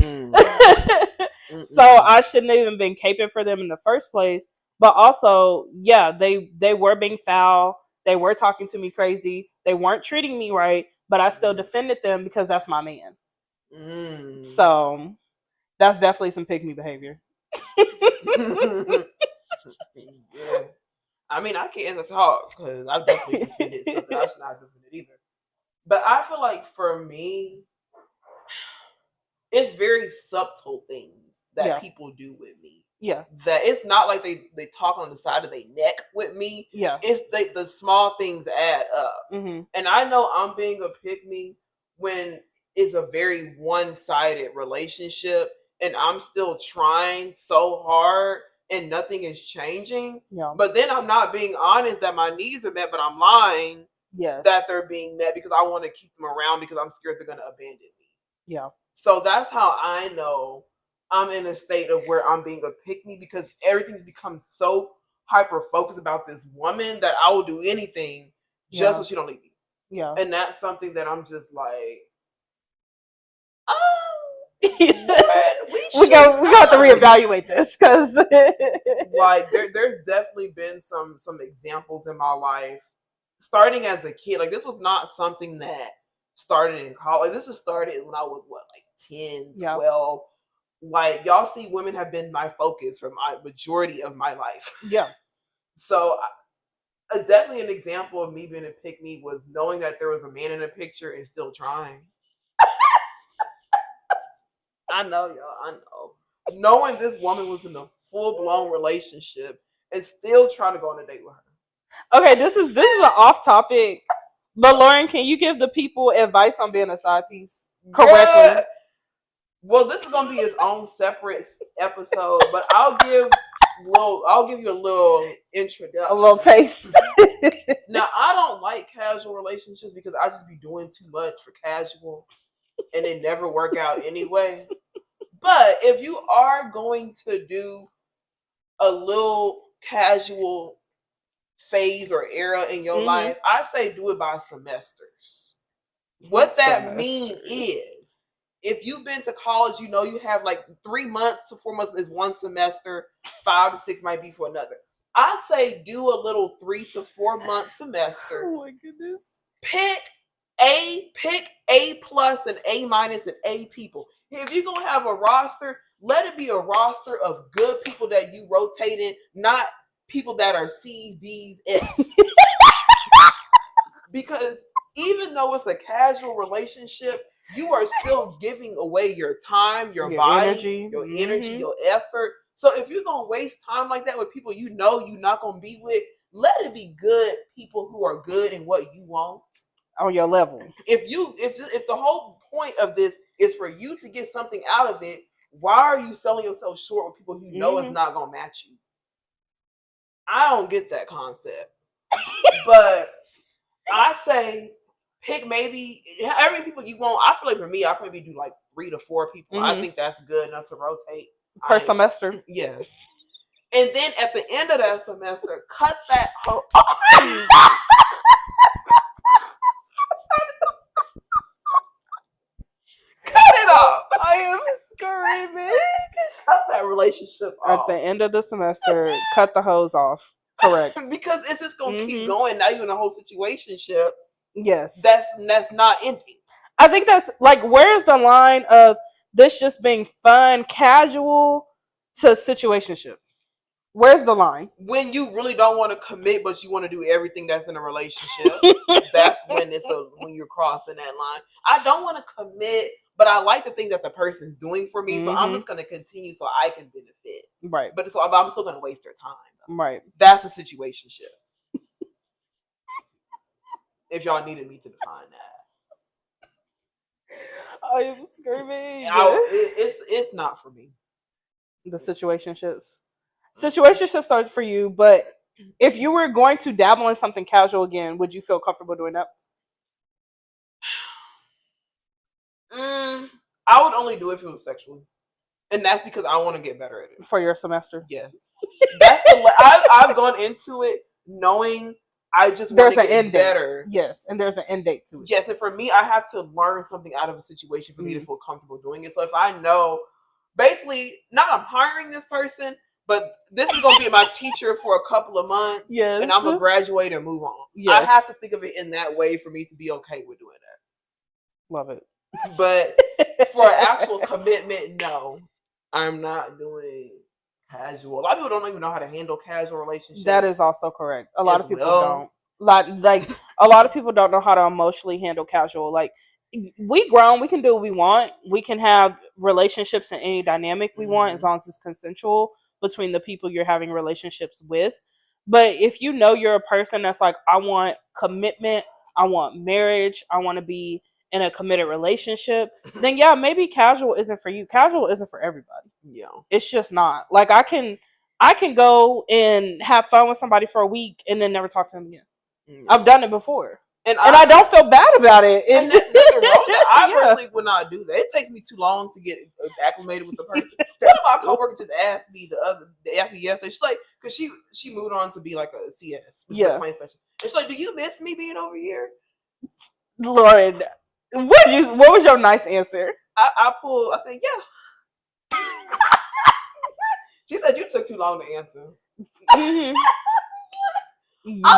So I shouldn't have even been caping for them in the first place. But also, yeah, they were being foul. They were talking to me crazy. They weren't treating me right, but I still defended them because that's my man. So that's definitely some pick me behavior. Yeah. I mean, I can't talk because I've definitely defended stuff that I should not have defended either. But I feel like for me, it's very subtle things that people do with me. Yeah. That it's not like they talk on the side of their neck with me. Yeah. It's the small things add up. And I know I'm being a pick me when it's a very one-sided relationship and I'm still trying so hard and nothing is changing. Yeah. But then I'm not being honest that my needs are met, but I'm lying that they're being met because I want to keep them around because I'm scared they're going to abandon me. Yeah. So that's how I know I'm in a state of where I'm being a pick me, because everything's become so hyper focused about this woman that I will do anything just so she don't leave me. Yeah. And that's something that I'm just like, we got to reevaluate this, because like there's definitely been some examples in my life starting as a kid. Like this was not something that started in college. This was started when I was like 10, 12. Like y'all see, women have been my focus for my majority of my life. Yeah. So definitely an example of me being a pick me was knowing that there was a man in the picture and still trying. I know, y'all. I know. Knowing this woman was in a full-blown relationship and still trying to go on a date with her. Okay, this is an off topic, but Lauren, can you give the people advice on being a side piece correctly? Yeah. Well, this is gonna be its own separate episode, but I'll give you a little introduction, a little taste. Now, I don't like casual relationships because I just be doing too much for casual, and it never work out anyway. But if you are going to do a little casual phase or era in your life, I say do it by semesters. What that means is, if you've been to college, you know you have like 3 months to 4 months is one semester, 5 to 6 might be for another. I say do a little 3 to 4 month semester. Oh my goodness. Pick A plus and A minus and A people. If you're gonna have a roster, let it be a roster of good people that you rotated, not people that are C's, D's, F's. Because even though it's a casual relationship, you are still giving away your time, your body, your energy, your effort. So if you're gonna waste time like that with people you know you're not gonna be with, let it be good people who are good in what you want. On your level. If the whole point of this is for you to get something out of it, why are you selling yourself short with people you know is not gonna match you? I don't get that concept. But I say pick maybe how many people you want. I feel like for me, I probably do like 3 to 4 people. I think that's good enough to rotate per semester. Yes. And then at the end of that semester, cut that whole cut it off. I am screaming. Cut that relationship off. At the end of the semester, cut the hose off. Correct. Because it's just gonna keep going. Now you're in a whole situationship. Yes. That's not ending. I think that's like, where's the line of this just being fun, casual to situationship? Where's the line? When you really don't want to commit, but you want to do everything that's in a relationship, that's when when you're crossing that line. I don't want to commit, but I like the thing that the person's doing for me, so I'm just going to continue so I can benefit. Right. But so I'm still going to waste their time. Though. Right. That's a situationship. If y'all needed me to define that. I am screaming. It's not for me. The situationships. Situationships are for you, but if you were going to dabble in something casual again, would you feel comfortable doing that? I would only do it if it was sexual. And that's because I want to get better at it. For your semester? Yes. That's I've gone into it knowing I just want to get better. Yes, and there's an end date to it. Yes, and for me, I have to learn something out of a situation for me to feel comfortable doing it. So if I know, basically, not I'm hiring this person, but this is going to be my teacher for a couple of months, and I'm going to graduate and move on. Yes. I have to think of it in that way for me to be okay with doing that. Love it. But for an actual commitment, no. I'm not doing casual. A lot of people don't even know how to handle casual relationships. That is also correct. A lot of people don't. Like a lot of people don't know how to emotionally handle casual. Like we grown, we can do what we want. We can have relationships in any dynamic we want as long as it's consensual between the people you're having relationships with. But if you know you're a person that's like, I want commitment, I want marriage, I want to be in a committed relationship, then yeah, maybe casual isn't for you. Casual isn't for everybody. Yeah. It's just not. Like I can go and have fun with somebody for a week and then never talk to them again. Yeah. I've done it before. And I don't feel bad about it. And nothing wrong with that. I personally would not do that. It takes me too long to get acclimated with the person. One of my coworkers just asked me yesterday. She's like, because she moved on to be like a CS, which is like my special. And she's like, do you miss me being over here? Lord, what was your nice answer? I said, yeah. She said you took too long to answer. Mm-hmm.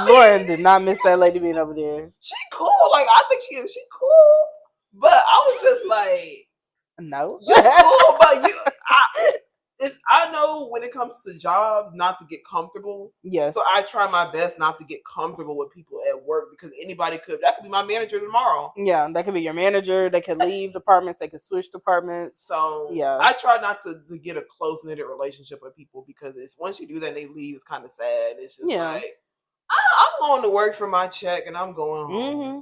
Lauren did not miss that lady being over there. She cool. Like I think she cool. But I was just like, no. You cool, but I know when it comes to jobs, not to get comfortable. Yes. So I try my best not to get comfortable with people at work because that could be my manager tomorrow. Yeah, that could be your manager. They could leave departments. They could switch departments. So yeah, I try not to get a close knitted relationship with people because once you do that and they leave, it's kind of sad. It's just like I'm going to work for my check and I'm going home. Mm-hmm.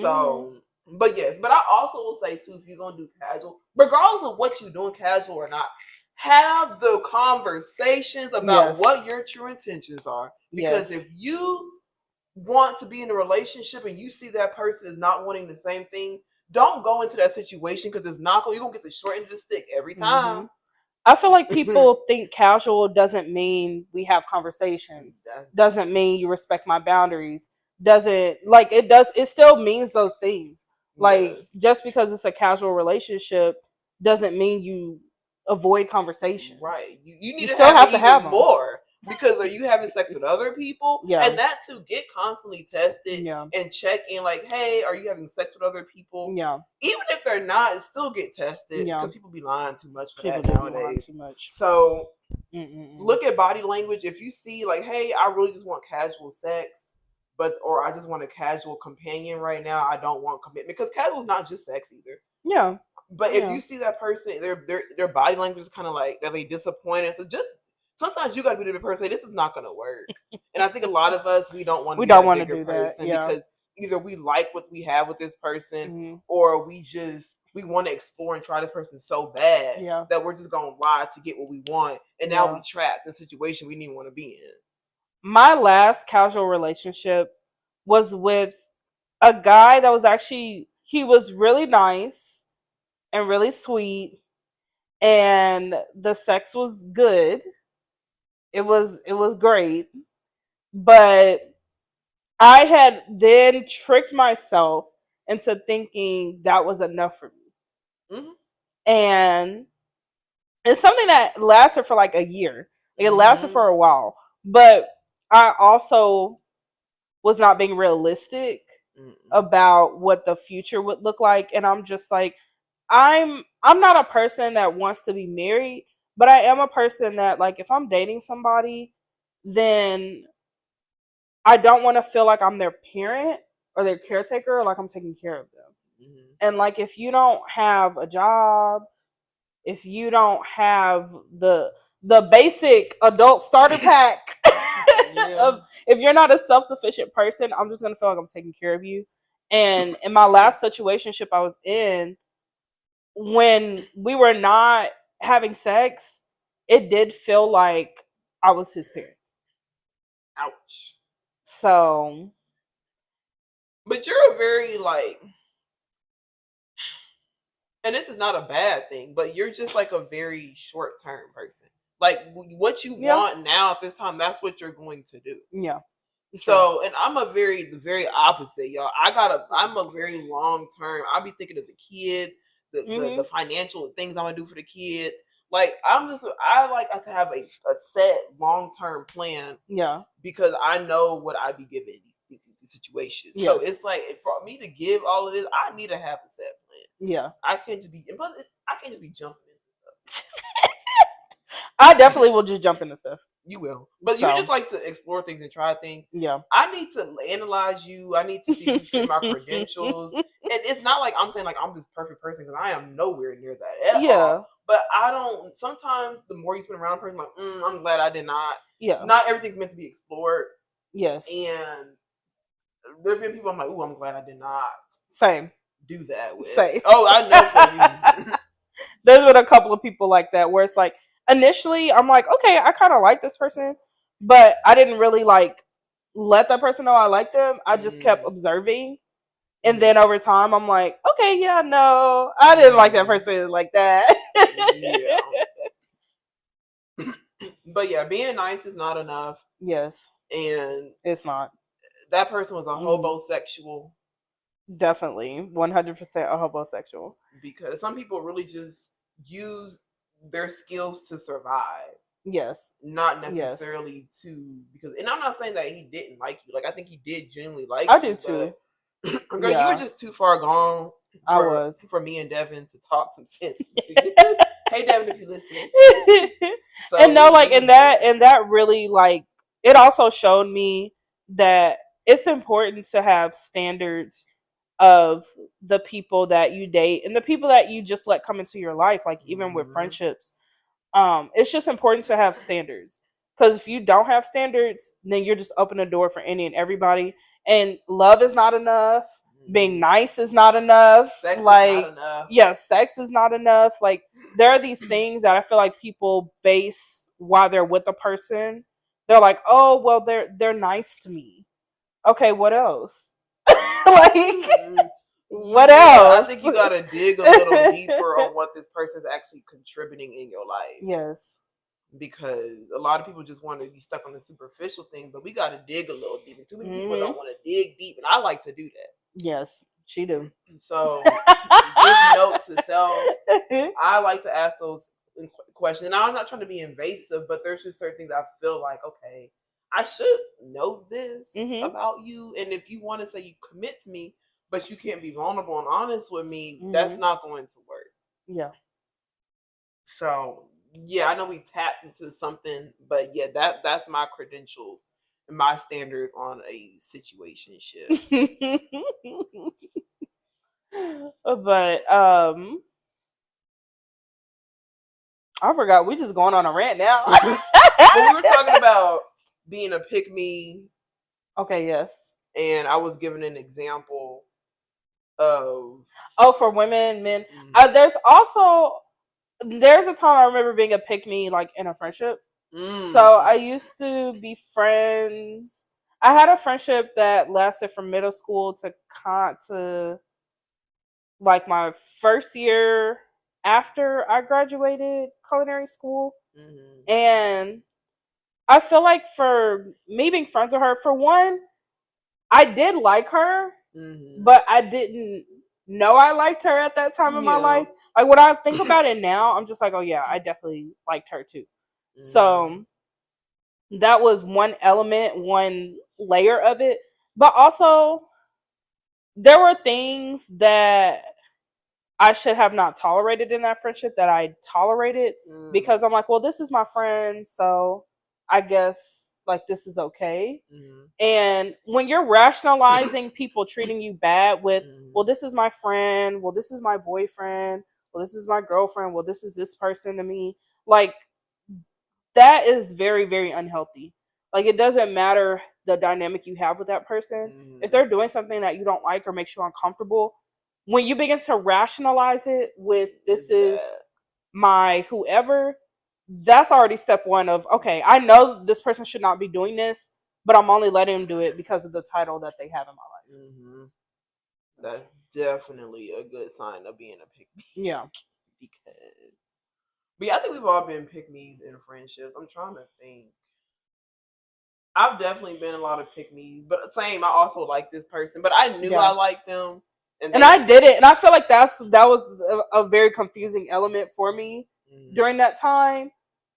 So. But yes, but I also will say too, if you're gonna do casual, regardless of what you're doing, casual or not, have the conversations about what your true intentions are. Because if you want to be in a relationship and you see that person is not wanting the same thing, don't go into that situation because it's not you're gonna get the short end of the stick every time. Mm-hmm. I feel like people think casual doesn't mean we have conversations. Doesn't mean you respect my boundaries. It still means those things. Like, just because it's a casual relationship doesn't mean you avoid conversations. Right. You need to have more. Because are you having sex with other people? Yeah. And that too, get constantly tested and check in like, hey, are you having sex with other people? Yeah. Even if they're not, still get tested. Because people be lying too much for that nowadays. Too much. So look at body language. If you see like, hey, I really just want casual sex. Or I just want a casual companion right now. I don't want commitment because casual is not just sex either. Yeah. But if you see that person, their body language is kind of like that they disappointed. So just sometimes you got to be the person. Say, this is not going to work. And I think a lot of us we don't want to do that because either we like what we have with this person, or we want to explore and try this person so bad that we're just going to lie to get what we want, and now we trapped in a situation we didn't want to be in. My last casual relationship was with a guy that was he was really nice and really sweet, and the sex was good. It was great, but I had then tricked myself into thinking that was enough for me. Mm-hmm. And it's something that lasted for like a year. It lasted for a while, but I also was not being realistic about what the future would look like. And I'm just like, I'm not a person that wants to be married, But I am a person that, like, if I'm dating somebody, then I don't want to feel like I'm their parent or their caretaker, or like I'm taking care of them. Mm-hmm. And like, if you don't have a job, if you don't have the basic adult starter pack of, if you're not a self-sufficient person, I'm just gonna feel like I'm taking care of you. And in my last situationship I was in, when we were not having sex, it did feel like I was his parent. Ouch. So, but you're a very, like, and this is not a bad thing, but you're just like a very short-term person. Like, what you want now at this time, that's what you're going to do. Yeah. So, and I'm the very opposite, y'all. I'm a very long-term. I'll be thinking of the kids, the financial things I'm gonna do for the kids. Like, I like to have a set long-term plan. Yeah. Because I know what I be giving these situations. Yes. So it's like, for me to give all of this, I need to have a set plan. Yeah. I can't just be jumping into stuff. I definitely will just jump into stuff. You will. But you just like to explore things and try things. Yeah. I need to analyze you. I need to see if you fit my credentials. And it's not like I'm saying like I'm this perfect person, because I am nowhere near that at all. But I don't, sometimes the more you spend around a person, like, I'm glad I did not. Yeah. Not everything's meant to be explored. Yes. And there have been people I'm like, I'm glad I did not. Same. Do that with. Same. Oh, I know for you. There's been a couple of people like that where it's like, initially I'm like, okay, I kind of like this person, but I didn't really like let that person know I liked them. I just kept observing. And then over time I'm like, okay, yeah, no, I didn't like that person like that. Yeah. But yeah, being nice is not enough. Yes. And it's not. That person was a hobosexual. Definitely. 100% a hobosexual. Because some people really just use their skills to survive. Yes. Not necessarily because, and I'm not saying that he didn't like you. Like, I think he did genuinely like you. I do too. Girl, you were just too far gone for me and Devin to talk some sense. Hey Devin, if you listen. So, and no, like, and that really, like, it also showed me that it's important to have standards of the people that you date and the people that you just let come into your life. Like, even with friendships, it's just important to have standards, because if you don't have standards, then you're just opening a door for any and everybody. And love is not enough. Being nice is not enough. Sex is not enough. Yeah, sex is not enough. Like, there are these things that I feel like people base while they're with a person. They're like, oh, well, they're nice to me. Okay, what else? Like, what else? I think you gotta dig a little deeper on what this person's actually contributing in your life. Yes. Because a lot of people just want to be stuck on the superficial thing, but we gotta dig a little deeper. Too many people don't want to dig deep, and I like to do that. Yes, she do. So, just note to self, I like to ask those questions. And I'm not trying to be invasive, but there's just certain things I feel like, okay, I should know this about you. And if you want to say you commit to me, but you can't be vulnerable and honest with me, that's not going to work. Yeah. So, yeah, I know we tapped into something, but yeah, that's my credentials and my standards on a situationship. But I forgot. We just going on a rant now. But we were talking about being a pick-me. Okay, yes. And I was giving an example of... Oh, for women, men. There's a time I remember being a pick-me, like, in a friendship. So I used to be friends. I had a friendship that lasted from middle school to like my first year after I graduated culinary school. And I feel like for me being friends with her, for one, I did like her, but I didn't know I liked her at that time in my life. Like, when I think about it now, I'm just like, oh yeah, I definitely liked her too. So that was one element, one layer of it. But also, there were things that I should have not tolerated in that friendship that I tolerated, because I'm like, well, this is my friend, so I guess like this is okay. And when you're rationalizing people treating you bad with, well, this is my friend, well, this is my boyfriend, well, this is my girlfriend, well, this is this person to me, like that is very, very unhealthy. Like, it doesn't matter the dynamic you have with that person. If they're doing something that you don't like or makes you uncomfortable, when you begin to rationalize it with this is my whoever, that's already step one of, okay, I know this person should not be doing this, but I'm only letting them do it because of the title that they have in my life. That's definitely a good sign of being a pick-me. Yeah. But yeah, I think we've all been pick-me's in friendships. I'm trying to think. I've definitely been a lot of pick-me's, but same, I also like this person, but I knew I liked them. And I did it, and I feel like that was a very confusing element for me during that time,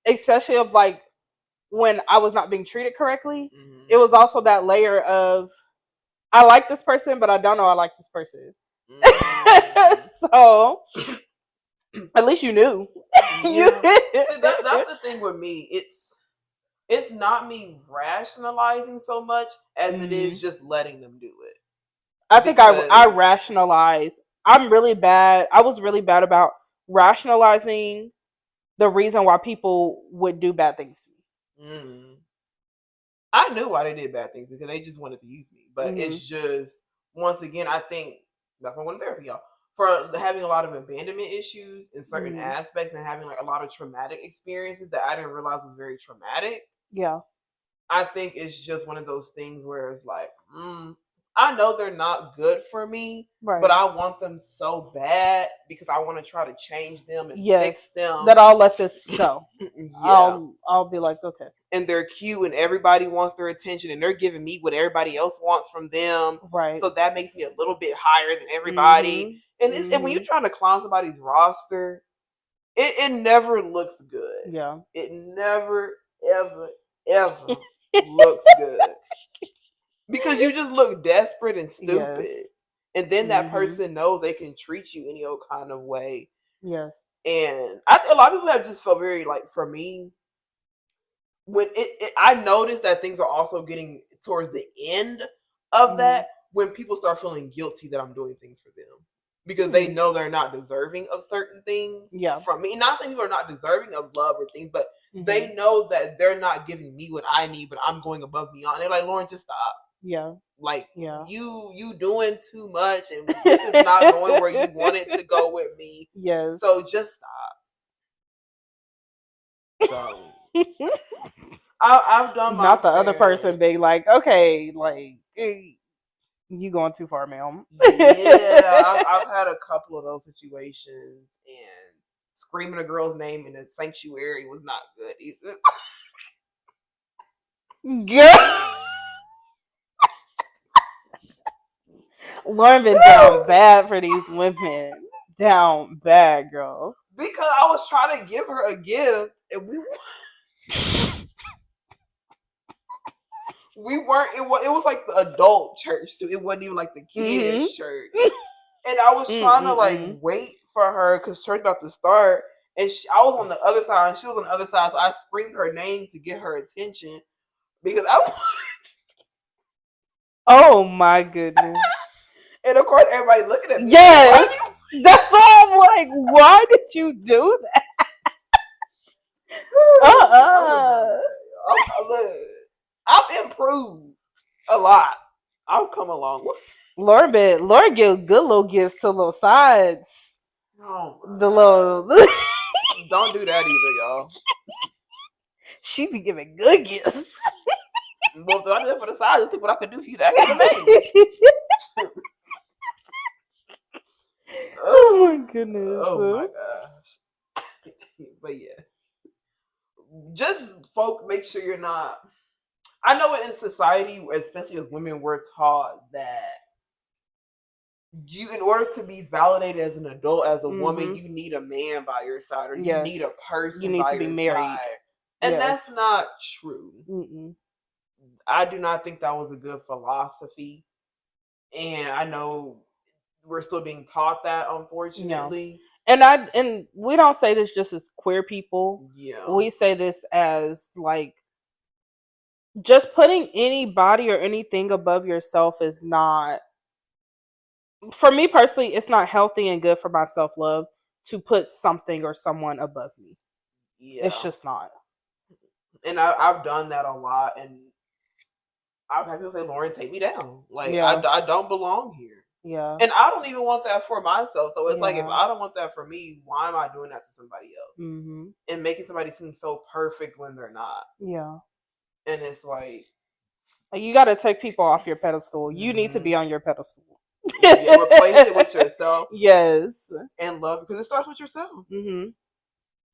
especially of like when I was not being treated correctly. It was also that layer of, I like this person, but I don't know I like this person. So at least you knew. See, that's the thing with me. It's not me rationalizing so much as it is just letting them do it. I think I rationalize. I'm really bad. I was really bad about rationalizing the reason why people would do bad things to me. I knew why they did bad things, because they just wanted to use me. But it's just, once again, I think that's why I went to therapy, y'all, for having a lot of abandonment issues in certain aspects and having like a lot of traumatic experiences that I didn't realize was very traumatic. Yeah. I think it's just one of those things where it's like, I know they're not good for me, but I want them so bad because I want to try to change them and fix them. That I'll let this go. I'll be like, okay. And they're cute and everybody wants their attention and they're giving me what everybody else wants from them. Right. So that makes me a little bit higher than everybody. And when you're trying to climb somebody's roster, it never looks good. Yeah. It never, ever looks good. Because you just look desperate and stupid. Yes. And then that person knows they can treat you any old kind of way. Yes. And I think a lot of people have just felt very, like, for me, when I noticed that things are also getting towards the end of that, when people start feeling guilty that I'm doing things for them. Because they know they're not deserving of certain things from me. Not saying people are not deserving of love or things, but they know that they're not giving me what I need, but I'm going above and beyond. They're like, Lauren, just stop. Yeah. Like, you doing too much, and this is not going where you want it to go with me. Yes. So just stop. So I've done my not the other person being like, okay, like, hey, you going too far, ma'am. Yeah, I've had a couple of those situations, and screaming a girl's name in a sanctuary was not good either. Girl. Lauren been down bad for these women. Down bad, girl. Because I was trying to give her a gift, and we weren't. It was like the adult church, so it wasn't even like the kids' church. And I was trying to like wait for her because church about to start, and I was on the other side, and she was on the other side. So I screamed her name to get her attention because I was. Oh my goodness! And of course, everybody looking at me. Yes, that's all. I'm like, why did you do that? I've improved a lot. I've come a long way. Lauren give good little gifts to little sides. Oh, the little. Don't do that either, y'all. She be giving good gifts. Well, if I did it for the sides, just think what I could do for you to actually make. Oh my goodness. Oh my gosh. But yeah. Just folk, make sure you're not. I know in society, especially as women, we're taught that in order to be validated as an adult, as a woman, you need a man by your side, or you need a person. You need by to be your married, side. And that's not true. I do not think that was a good philosophy. And I know we're still being taught that, Yeah. unfortunately. And we don't say this just as queer people. Yeah. We say this as like just putting anybody or anything above yourself is not, for me personally, it's not healthy and good for my self-love to put something or someone above me. It's Yeah. just not. And I've done that a lot, and I've had people say, Lauren, take me down. Like, Yeah. I don't belong here. Yeah. And I don't even want that for myself. So it's like, if Yeah. I don't want that for me, why am I doing that to somebody else? Mm-hmm. And making somebody seem so perfect when they're not. Yeah. And it's like, You got to take people off your pedestal. You need to mm-hmm. be on your pedestal. Yeah, replace it with yourself. Yes. And love, because it starts with yourself. Mm-hmm.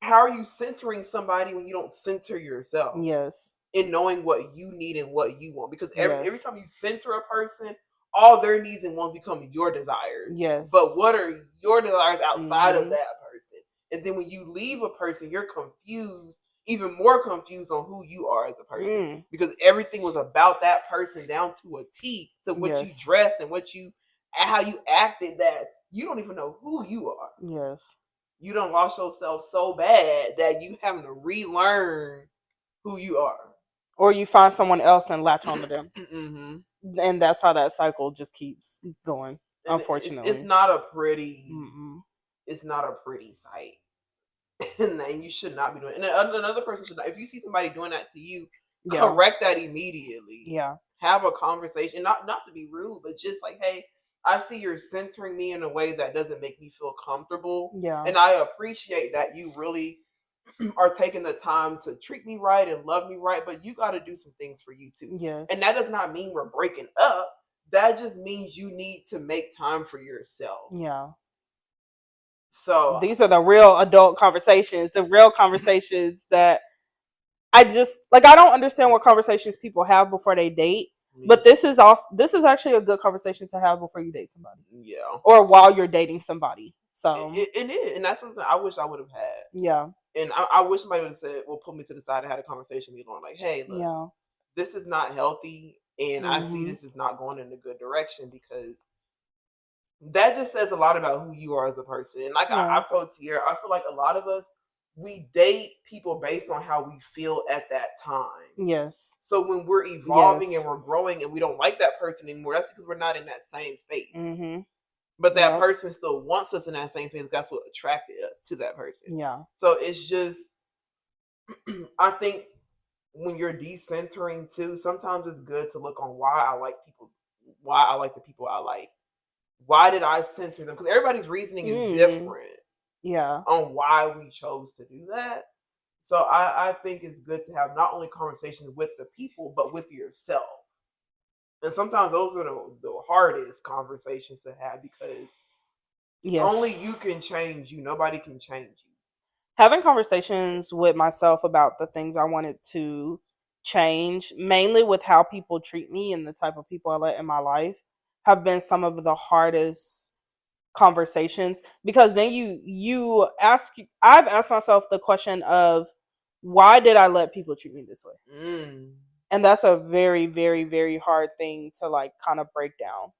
How are you centering somebody when you don't center yourself? Yes. In knowing what you need and what you want. Because every Yes. time you center a person, all their needs and wants become your desires. Yes. But what are your desires outside Mm-hmm. of that person? And then when you leave a person, you're confused, even more confused on who you are as a person. Because everything was about that person down to a T, to what you dressed and how you acted, that you don't even know who you are. Yes. You done lost yourself so bad that you having to relearn who you are. Or you find someone else and latch onto them. Mm-hmm. And that's how that cycle just keeps going. And unfortunately, it's not a pretty. Mm-mm. It's not a pretty sight, and you should not be doing it. And another person should not. If you see somebody doing that to you, correct that immediately. Yeah. Have a conversation, not to be rude, but just like, hey, I see you're centering me in a way that doesn't make me feel comfortable. Yeah. And I appreciate that you really are taking the time to treat me right and love me right, but you got to do some things for you too. Yes. And that does not mean we're breaking up. That just means you need to make time for yourself. Yeah. So these are the real adult conversations, the real conversations that I just like. I don't understand what conversations people have before they date, but this is actually a good conversation to have before you date somebody. Yeah. Or while you're dating somebody. So it is, and that's something I wish I would have had. Yeah. And I wish somebody would have said, well, put me to the side and had a conversation with me going like, hey, look, this is not healthy, and I see this is not going in a good direction, because that just says a lot about who you are as a person. And like I've told Tiara, I feel like a lot of us, we date people based on how we feel at that time. Yes. So when we're evolving and we're growing and we don't like that person anymore, that's because we're not in that same space. Mm-hmm. But that person still wants us in that same space. That's what attracted us to that person. Yeah. So it's just, I think when you're decentering too, sometimes it's good to look on why I like the people I liked. Why did I center them? Because everybody's reasoning is different. Yeah. On why we chose to do that. So I think it's good to have not only conversations with the people, but with yourself. And sometimes those are the hardest conversations to have, because only you can change you. Nobody can change you. Having conversations with myself about the things I wanted to change, mainly with how people treat me and the type of people I let in my life, have been some of the hardest conversations, because then I've asked myself the question of, why did I let people treat me this way? And that's a very, very, very hard thing to like kind of break down.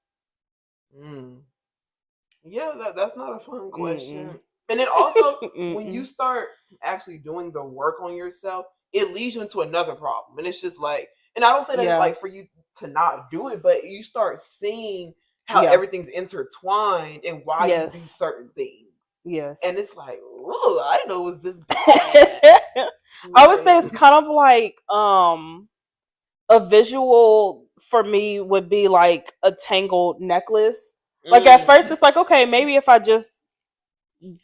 Yeah, that's not a fun question. And then also when you start actually doing the work on yourself, it leads you into another problem. And it's just like, and I don't say that like for you to not do it, but you start seeing how everything's intertwined and why you do certain things. Yes. And it's like, oh, I didn't know it was this bad. I would say it's kind of like a visual for me would be like a tangled necklace. Like at first it's like, okay, maybe if I just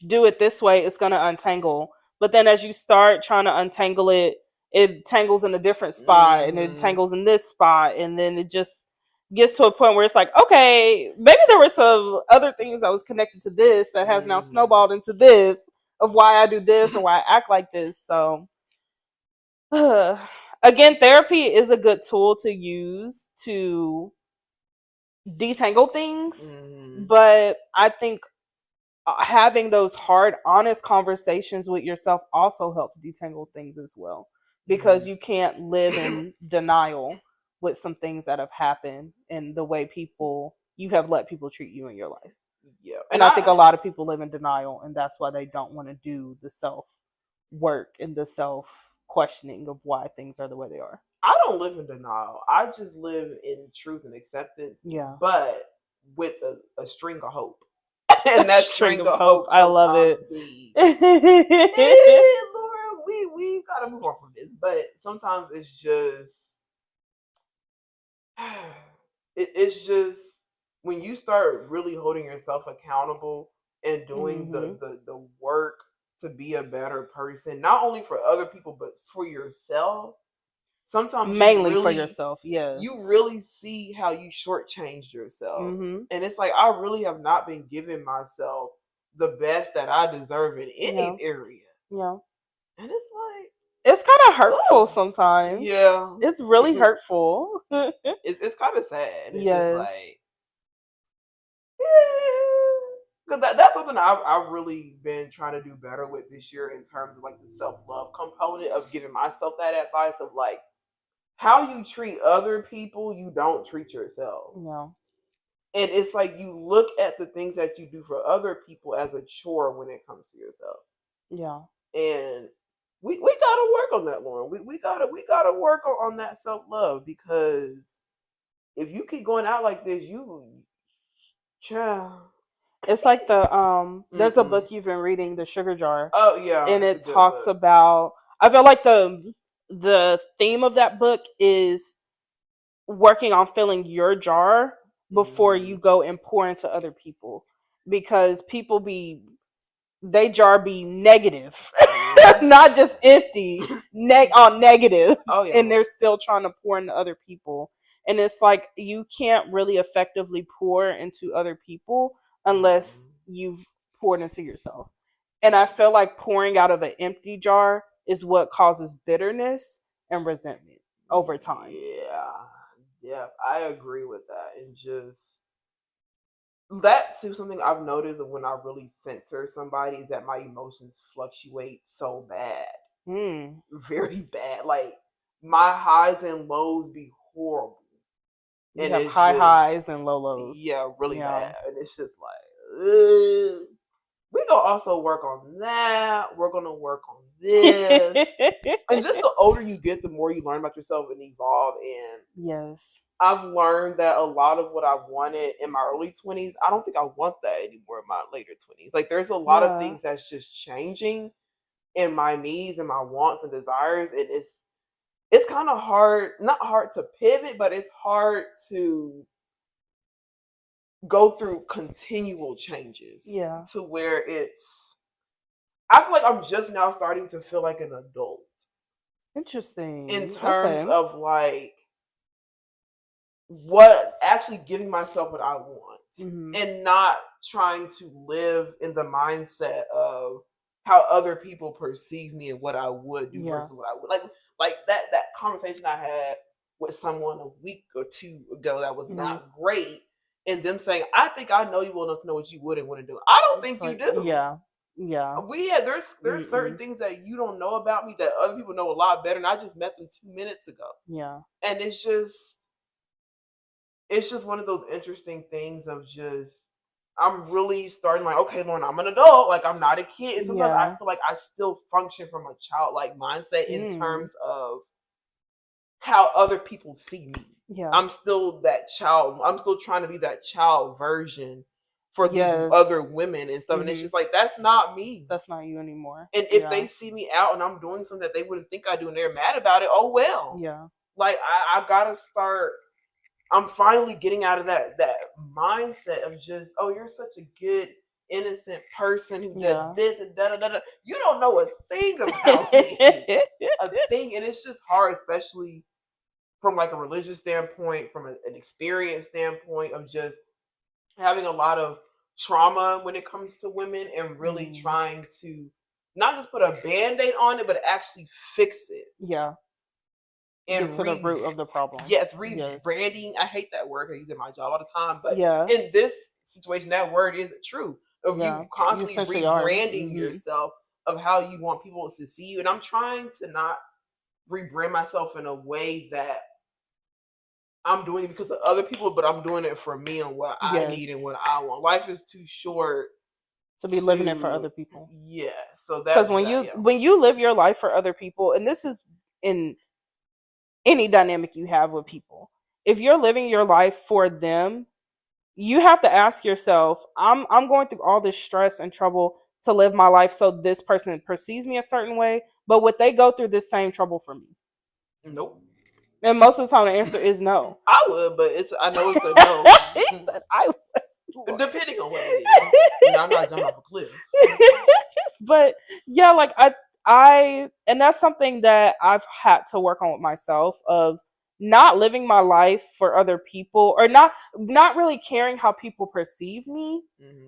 do it this way, it's gonna untangle. But then as you start trying to untangle it, it tangles in a different spot and it tangles in this spot, and then it just gets to a point where it's like, okay, maybe there were some other things that was connected to this that has now snowballed into this of why I do this or why I act like this. So again, therapy is a good tool to use to detangle things, but I think having those hard, honest conversations with yourself also helps detangle things as well, because you can't live in denial with some things that have happened and the way you have let people treat you in your life. Yeah. And I think a lot of people live in denial, and that's why they don't want to do the self work and the self questioning of why things are the way they are. I don't live in denial. I just live in truth and acceptance, Yeah. but with a string of hope. And that string of hope I love it. Be, Lord, we gotta move on from this. But sometimes it's just it's just when you start really holding yourself accountable and doing the work to be a better person, not only for other people but for yourself. Sometimes mainly for yourself, yes. You really see how you shortchanged yourself. And it's like I really have not been giving myself the best that I deserve in any area. Yeah. And it's like it's kind of hurtful sometimes. Yeah. It's really hurtful. It's kind of sad. It's yes. just like because that's something I've really been trying to do better with this year in terms of like the self-love component of giving myself that advice of like how you treat other people, you don't treat yourself. Yeah. And it's like you look at the things that you do for other people as a chore when it comes to yourself. Yeah. And we gotta work on that, Lauren. We gotta work on that self-love, because if you keep going out like this, child. It's like the there's a book you've been reading, The Sugar Jar. Oh yeah. And it talks about, I feel like the theme of that book is working on filling your jar before you go and pour into other people, because people they jar be negative, not just empty, on negative. Oh, yeah. And they're still trying to pour into other people. And it's like you can't really effectively pour into other people unless you've poured into yourself. And I feel like pouring out of an empty jar is what causes bitterness and resentment over time. Yeah, I agree with that. And just that too, something I've noticed of when I really censor somebody is that my emotions fluctuate so bad. Very bad. Like my highs and lows be horrible. And you have highs and low lows. Yeah, really bad. And it's just like, ugh. We're gonna also work on that. We're gonna work on this. And just the older you get, the more you learn about yourself and evolve. And yes, I've learned that a lot of what I wanted in my early 20s, I don't think I want that anymore in my later 20s. Like there's a lot of things that's just changing in my needs and my wants and desires. And it's kind of hard, not hard to pivot, but it's hard to go through continual changes to where I feel like I'm just now starting to feel like an adult. Interesting. In terms of like what actually giving myself what I want and not trying to live in the mindset of how other people perceive me and what I would do versus what I would like that conversation I had with someone a week or two ago that was not great. And them saying, I think I know you well enough to know what you would and wouldn't do. I don't think you do. Yeah. There's certain things that you don't know about me that other people know a lot better, and I just met them 2 minutes ago. Yeah. And it's just one of those interesting things of just I'm really starting like, okay, Lauren, I'm an adult. Like I'm not a kid. And sometimes I feel like I still function from a childlike mindset in terms of how other people see me. Yeah. I'm still that child. I'm still trying to be that child version for these other women and stuff. And it's just like, that's not me. That's not you anymore. And if they see me out and I'm doing something that they wouldn't think I do and they're mad about it, oh well. Yeah. Like I gotta start. I'm finally getting out of that mindset of just, oh, you're such a good, innocent person who did this and da da da da. You don't know a thing about me. A thing. And it's just hard, especially from like a religious standpoint, from an experience standpoint of just having a lot of trauma when it comes to women and really trying to not just put a Band-Aid on it, but actually fix it. Yeah. And get to the root of the problem. Yes, rebranding. I hate that word. I use it in my job all the time. But in this situation, that word is true. Of you constantly rebranding yourself of how you want people to see you. And I'm trying to not rebrand myself in a way that I'm doing it because of other people, but I'm doing it for me and what I need and what I want. Life is too short to be living it for other people. Yeah, so because when you live your life for other people, and this is in any dynamic you have with people, if you're living your life for them, you have to ask yourself, I'm going through all this stress and trouble to live my life so this person perceives me a certain way, but would they go through this same trouble for me? Nope. And most of the time the answer is no. I would, but I know it's a no. He said I would. Depending on what it is. I'm not jumping off a cliff. But yeah, like I and that's something that I've had to work on with myself, of not living my life for other people, or not really caring how people perceive me,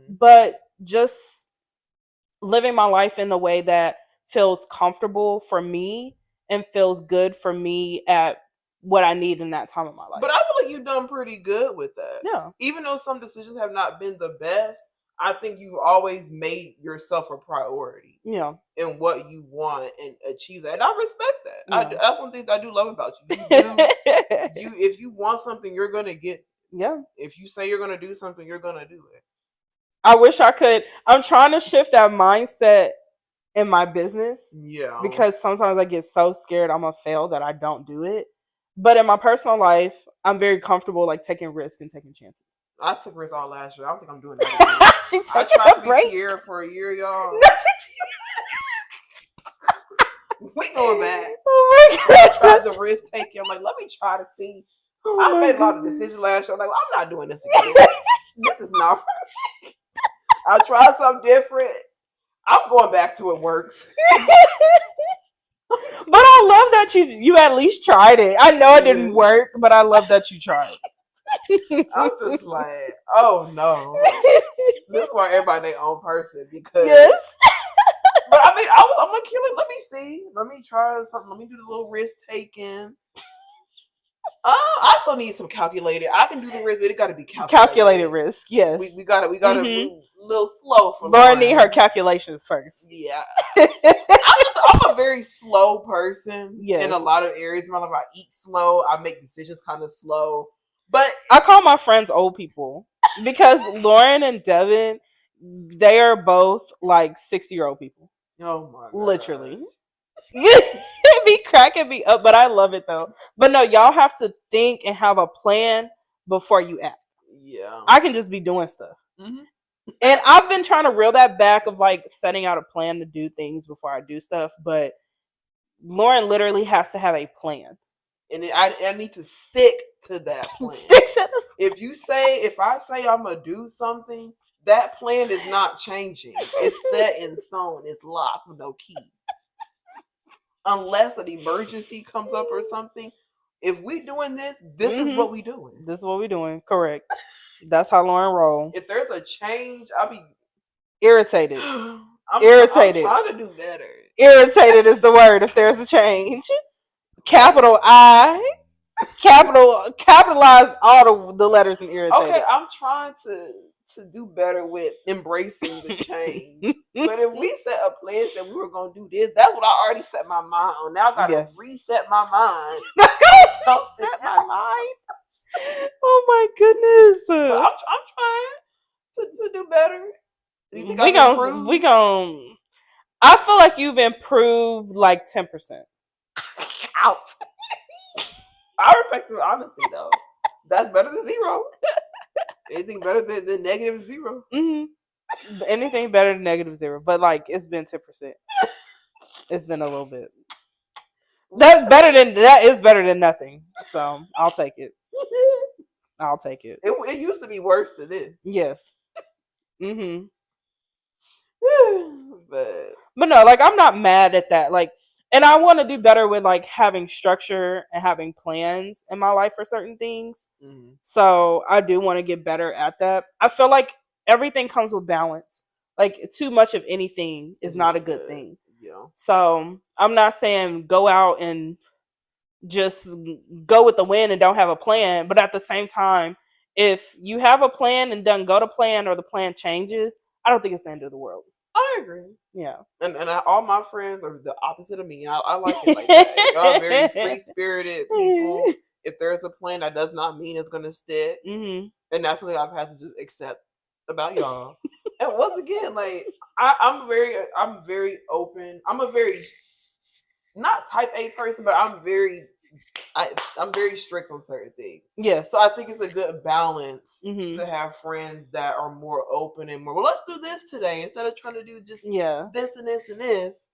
but just living my life in the way that feels comfortable for me and feels good for me at what I need in that time of my life. But I feel like you've done pretty good with that. Yeah. Even though some decisions have not been the best, I think you've always made yourself a priority. Yeah. In what you want and achieve that. And I respect that. Yeah. That's one thing I do love about you. If you want something, you're gonna get. Yeah. If you say you're gonna do something, you're gonna do it. I wish I could. I'm trying to shift that mindset in my business. Yeah. Because sometimes I get so scared I'm gonna fail that I don't do it. But in my personal life, I'm very comfortable like taking risks and taking chances. I took risks all last year. I don't think I'm doing that. She I tried to be Tiara for a year, y'all. No, we going back. Oh my god! I tried the risk taking. I'm like, let me try to see. I made a lot of decisions last year. I'm like, well, I'm not doing this again. This is not for me. I tried something different. I'm going back to it works. But I love that you at least tried it. I know it didn't work, but I love that you tried. I'm just like, oh no. This is why everybody their own person, because yes. But I mean, I'm gonna kill it. Let me see. Let me try something. Let me do the little risk taking. I still need some calculated. I can do the risk, but it got to be calculated. Calculated risk, yes. We got to move a little slow for Lauren need her calculations first. Yeah. I'm a very slow person. Yes. In a lot of areas of my life, I eat slow. I make decisions kind of slow. But I call my friends old people because Lauren and Devin, they are both like 60-year-old people. Oh my god. Literally. It be cracking me up, but I love it though. But no, y'all have to think and have a plan before you act. Yeah. I can just be doing stuff. Mm-hmm. And I've been trying to reel that back of like setting out a plan to do things before I do stuff, but Lauren literally has to have a plan. And I need to stick to that plan. If I say I'm going to do something, that plan is not changing. It's set in stone. It's locked with no key. Unless an emergency comes up or something. If we doing this is what we doing. This is what we doing. Correct. That's how Lauren roll. If there's a change, I'll be irritated. Irritated. I'm trying to do better. Irritated is the word if there's a change. Capital I. Capitalize all the letters in irritated. Okay, I'm trying to do better with embracing the change. But if we set a plan that we were going to do this, that's what I already set my mind on. Now I got to reset my mind. Reset my mind. Oh my goodness. But I'm trying to do better. You think we gon' I feel like you've improved like 10%. Ouch. I respect your honesty though. That's better than 0. Anything better than negative 0. Mm-hmm. Anything better than negative 0. But like it's been 10%. It's been a little bit. That is better than nothing. So I'll take it. I'll take it. It used to be worse than this. Yes. Mm-hmm. But no, like I'm not mad at that. Like, and I want to do better with like having structure and having plans in my life for certain things. Mm-hmm. So I do want to get better at that. I feel like everything comes with balance. Like too much of anything is not a good thing. Yeah. So I'm not saying go out and just go with the wind and don't have a plan. But at the same time, if you have a plan and don't go to plan or the plan changes, I don't think it's the end of the world. I agree. Yeah. And all my friends are the opposite of me. I like it like that. Y'all are very free-spirited people. if there's a plan, that does not mean it's gonna stick. Mm-hmm. And that's something I've had to just accept about y'all. And once again, like I'm very open. I'm a very not type A person, but I'm very strict on certain things. Yes. So I think it's a good balance Mm-hmm. to have friends that are more open and more, well, let's do this today instead of trying to do just Yeah. this and this and this.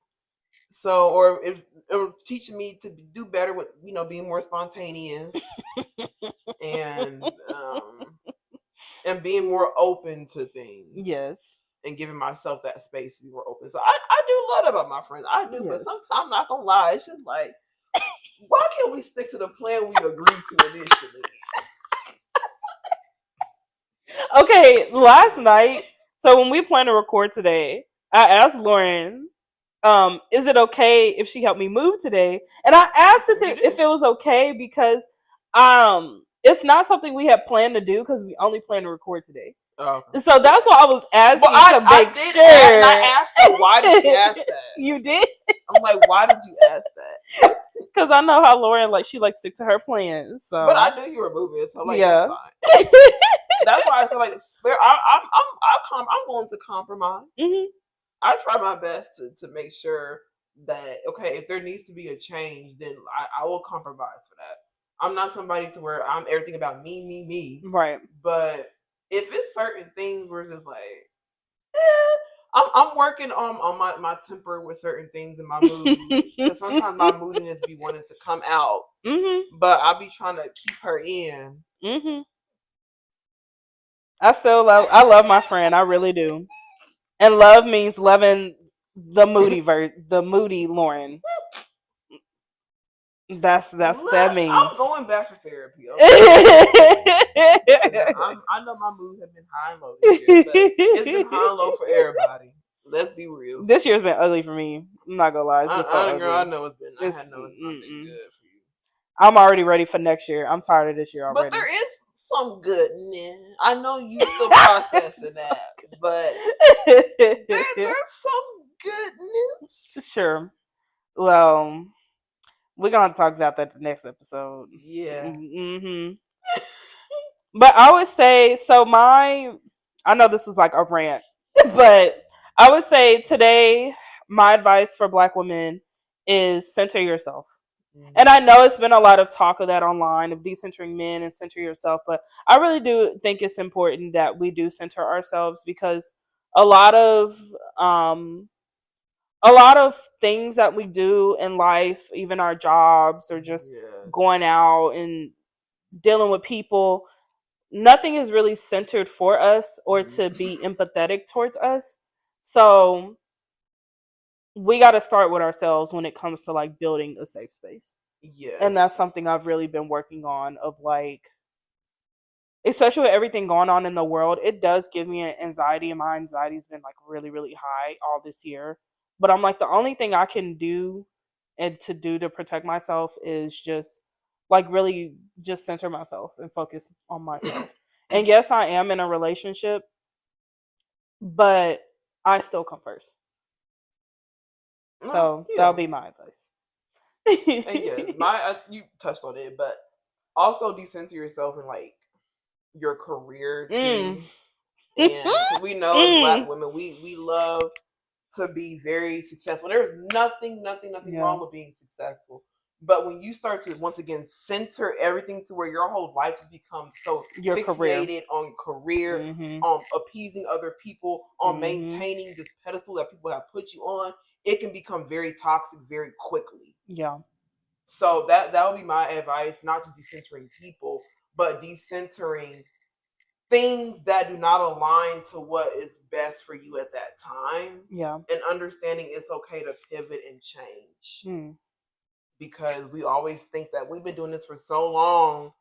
So, or if it'll teach me to do better with, being more spontaneous and being more open to things. Yes. And giving myself that space to be more open. So I do love that about my friends. I do, but sometimes I'm not gonna lie, it's just like, why can't we stick to the plan we agreed to initially? Okay, last night, so when we plan to record today, I asked Lauren, is it okay if she helped me move today? And I asked her if it was okay because it's not something we had planned to do because we only plan to record today. Oh. So that's why I was asking to make sure. And I asked her, why did she ask that? You did? I'm like, why did you ask that? Because I know how Lauren, she likes to stick to her plans. So. But I knew you were moving, so yeah. That's fine. That's why I feel like I'm willing to compromise. Mm-hmm. I try my best to make sure that, okay, if there needs to be a change, then I will compromise for that. I'm not somebody to where I'm everything about me. Right. But if it's certain things where it's just like, I'm working on my temper with certain things in my mood. Because sometimes my moodiness be wanting to come out. Mm-hmm. But I'll be trying to keep her in. Mm-hmm. I love my friend. I really do. And love means loving the moody Lauren. That means. I'm going back to therapy. Okay? I know my mood has been high and low this year, but it's been high and low for everybody. Let's be real. This year's been ugly for me. I'm not gonna lie. I know it's been. I know it's not been good for you. I'm already ready for next year. I'm tired of this year already. But there is some goodness. I know you still processing that, but there's some goodness. Sure. Well, we're gonna talk about that the next episode. Yeah. Mm-hmm. But I would say I know this was like a rant, but I would say today my advice for Black women is center yourself. Mm-hmm. And I know it's been a lot of talk of that online, of decentering men and center yourself, but I really do think it's important that we do center ourselves because a lot of things that we do in life, even our jobs or just going out and dealing with people, nothing is really centered for us or to be empathetic towards us. So we got to start with ourselves when it comes to building a safe space. Yes. And that's something I've really been working on of especially with everything going on in the world, it does give me an anxiety, and my anxiety's been really, really high all this year. But I'm the only thing I can do to protect myself is just really just center myself and focus on myself. And yes, I am in a relationship, but I still come first. So that'll be my advice. And you touched on it, but also decenter yourself in your career too. And we know as Black women, we love to be very successful. There's nothing wrong with being successful. But when you start to once again center everything to where your whole life just becomes so fixated on career, on appeasing other people, on maintaining this pedestal that people have put you on, it can become very toxic very quickly. Yeah. So that would be my advice, not just decentering people, but decentering things that do not align to what is best for you at that time. Yeah. And understanding it's okay to pivot and change. Because we always think that we've been doing this for so long,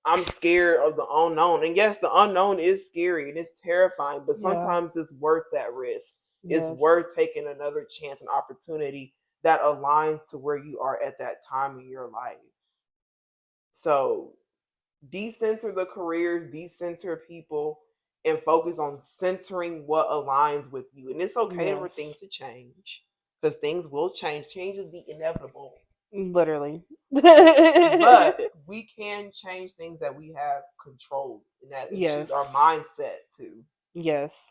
I'm scared of the unknown. And yes, the unknown is scary and it's terrifying, but sometimes it's worth that risk. Yes. It's worth taking another chance and opportunity that aligns to where you are at that time in your life. So decenter the careers, decenter people, and focus on centering what aligns with you. And it's okay for things to change, because things will change. Change is the inevitable. Literally. But we can change things that we have control, and that it shifts our Yes. mindset too. Yes.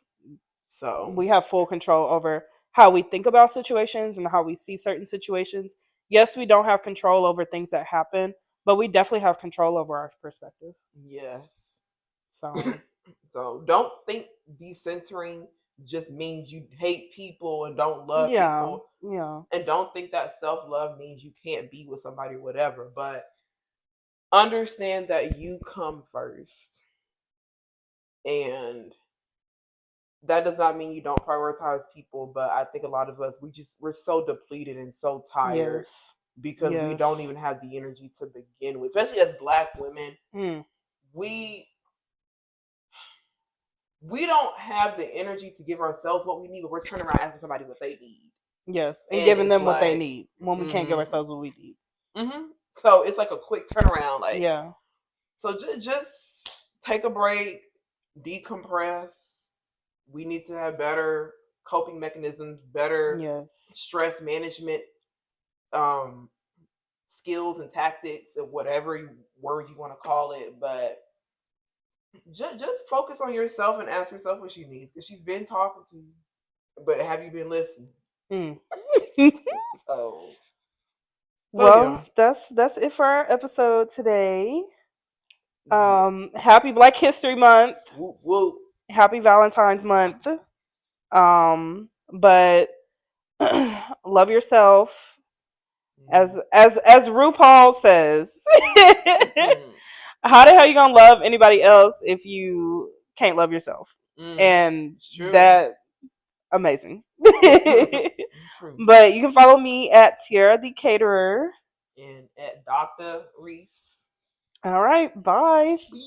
So We have full control over how we think about situations and how we see certain situations. Yes, we don't have control over things that happen, but we definitely have control over our perspective. yes. So, So don't think decentering just means you hate people and don't love yeah. people, Yeah. and don't think that self-love means you can't be with somebody or whatever, but understand that you come first, and that does not mean you don't prioritize people. But I think a lot of us, we're so depleted and so tired Yes. because we don't Yes. even have the energy to begin with, especially as Black women. Mm. we we don't have the energy to give ourselves what we need, but we're turning around asking somebody what they need. Yes. And And giving it's them what they like, need when we can't give mm-hmm, ourselves what we need. mm-hmm. So it's like a quick turnaround. Like, Yeah. so just take a break, decompress. We need to have better coping mechanisms, better Yes. stress management um, skills and tactics, and whatever word you want to call it. But just focus on yourself and ask yourself what she needs, because she's been talking to you. But have you been listening? Mm. So, Well, yeah. that's it for our episode today. Yeah. Happy Black History Month. Whoop, whoop. Happy Valentine's Month. But love yourself. As RuPaul says. How the hell you gonna love anybody else if you can't love yourself? And True. that amazing. True. But you can follow me at Tiara the Caterer. And at Dr. Reese. All right, bye. Bye.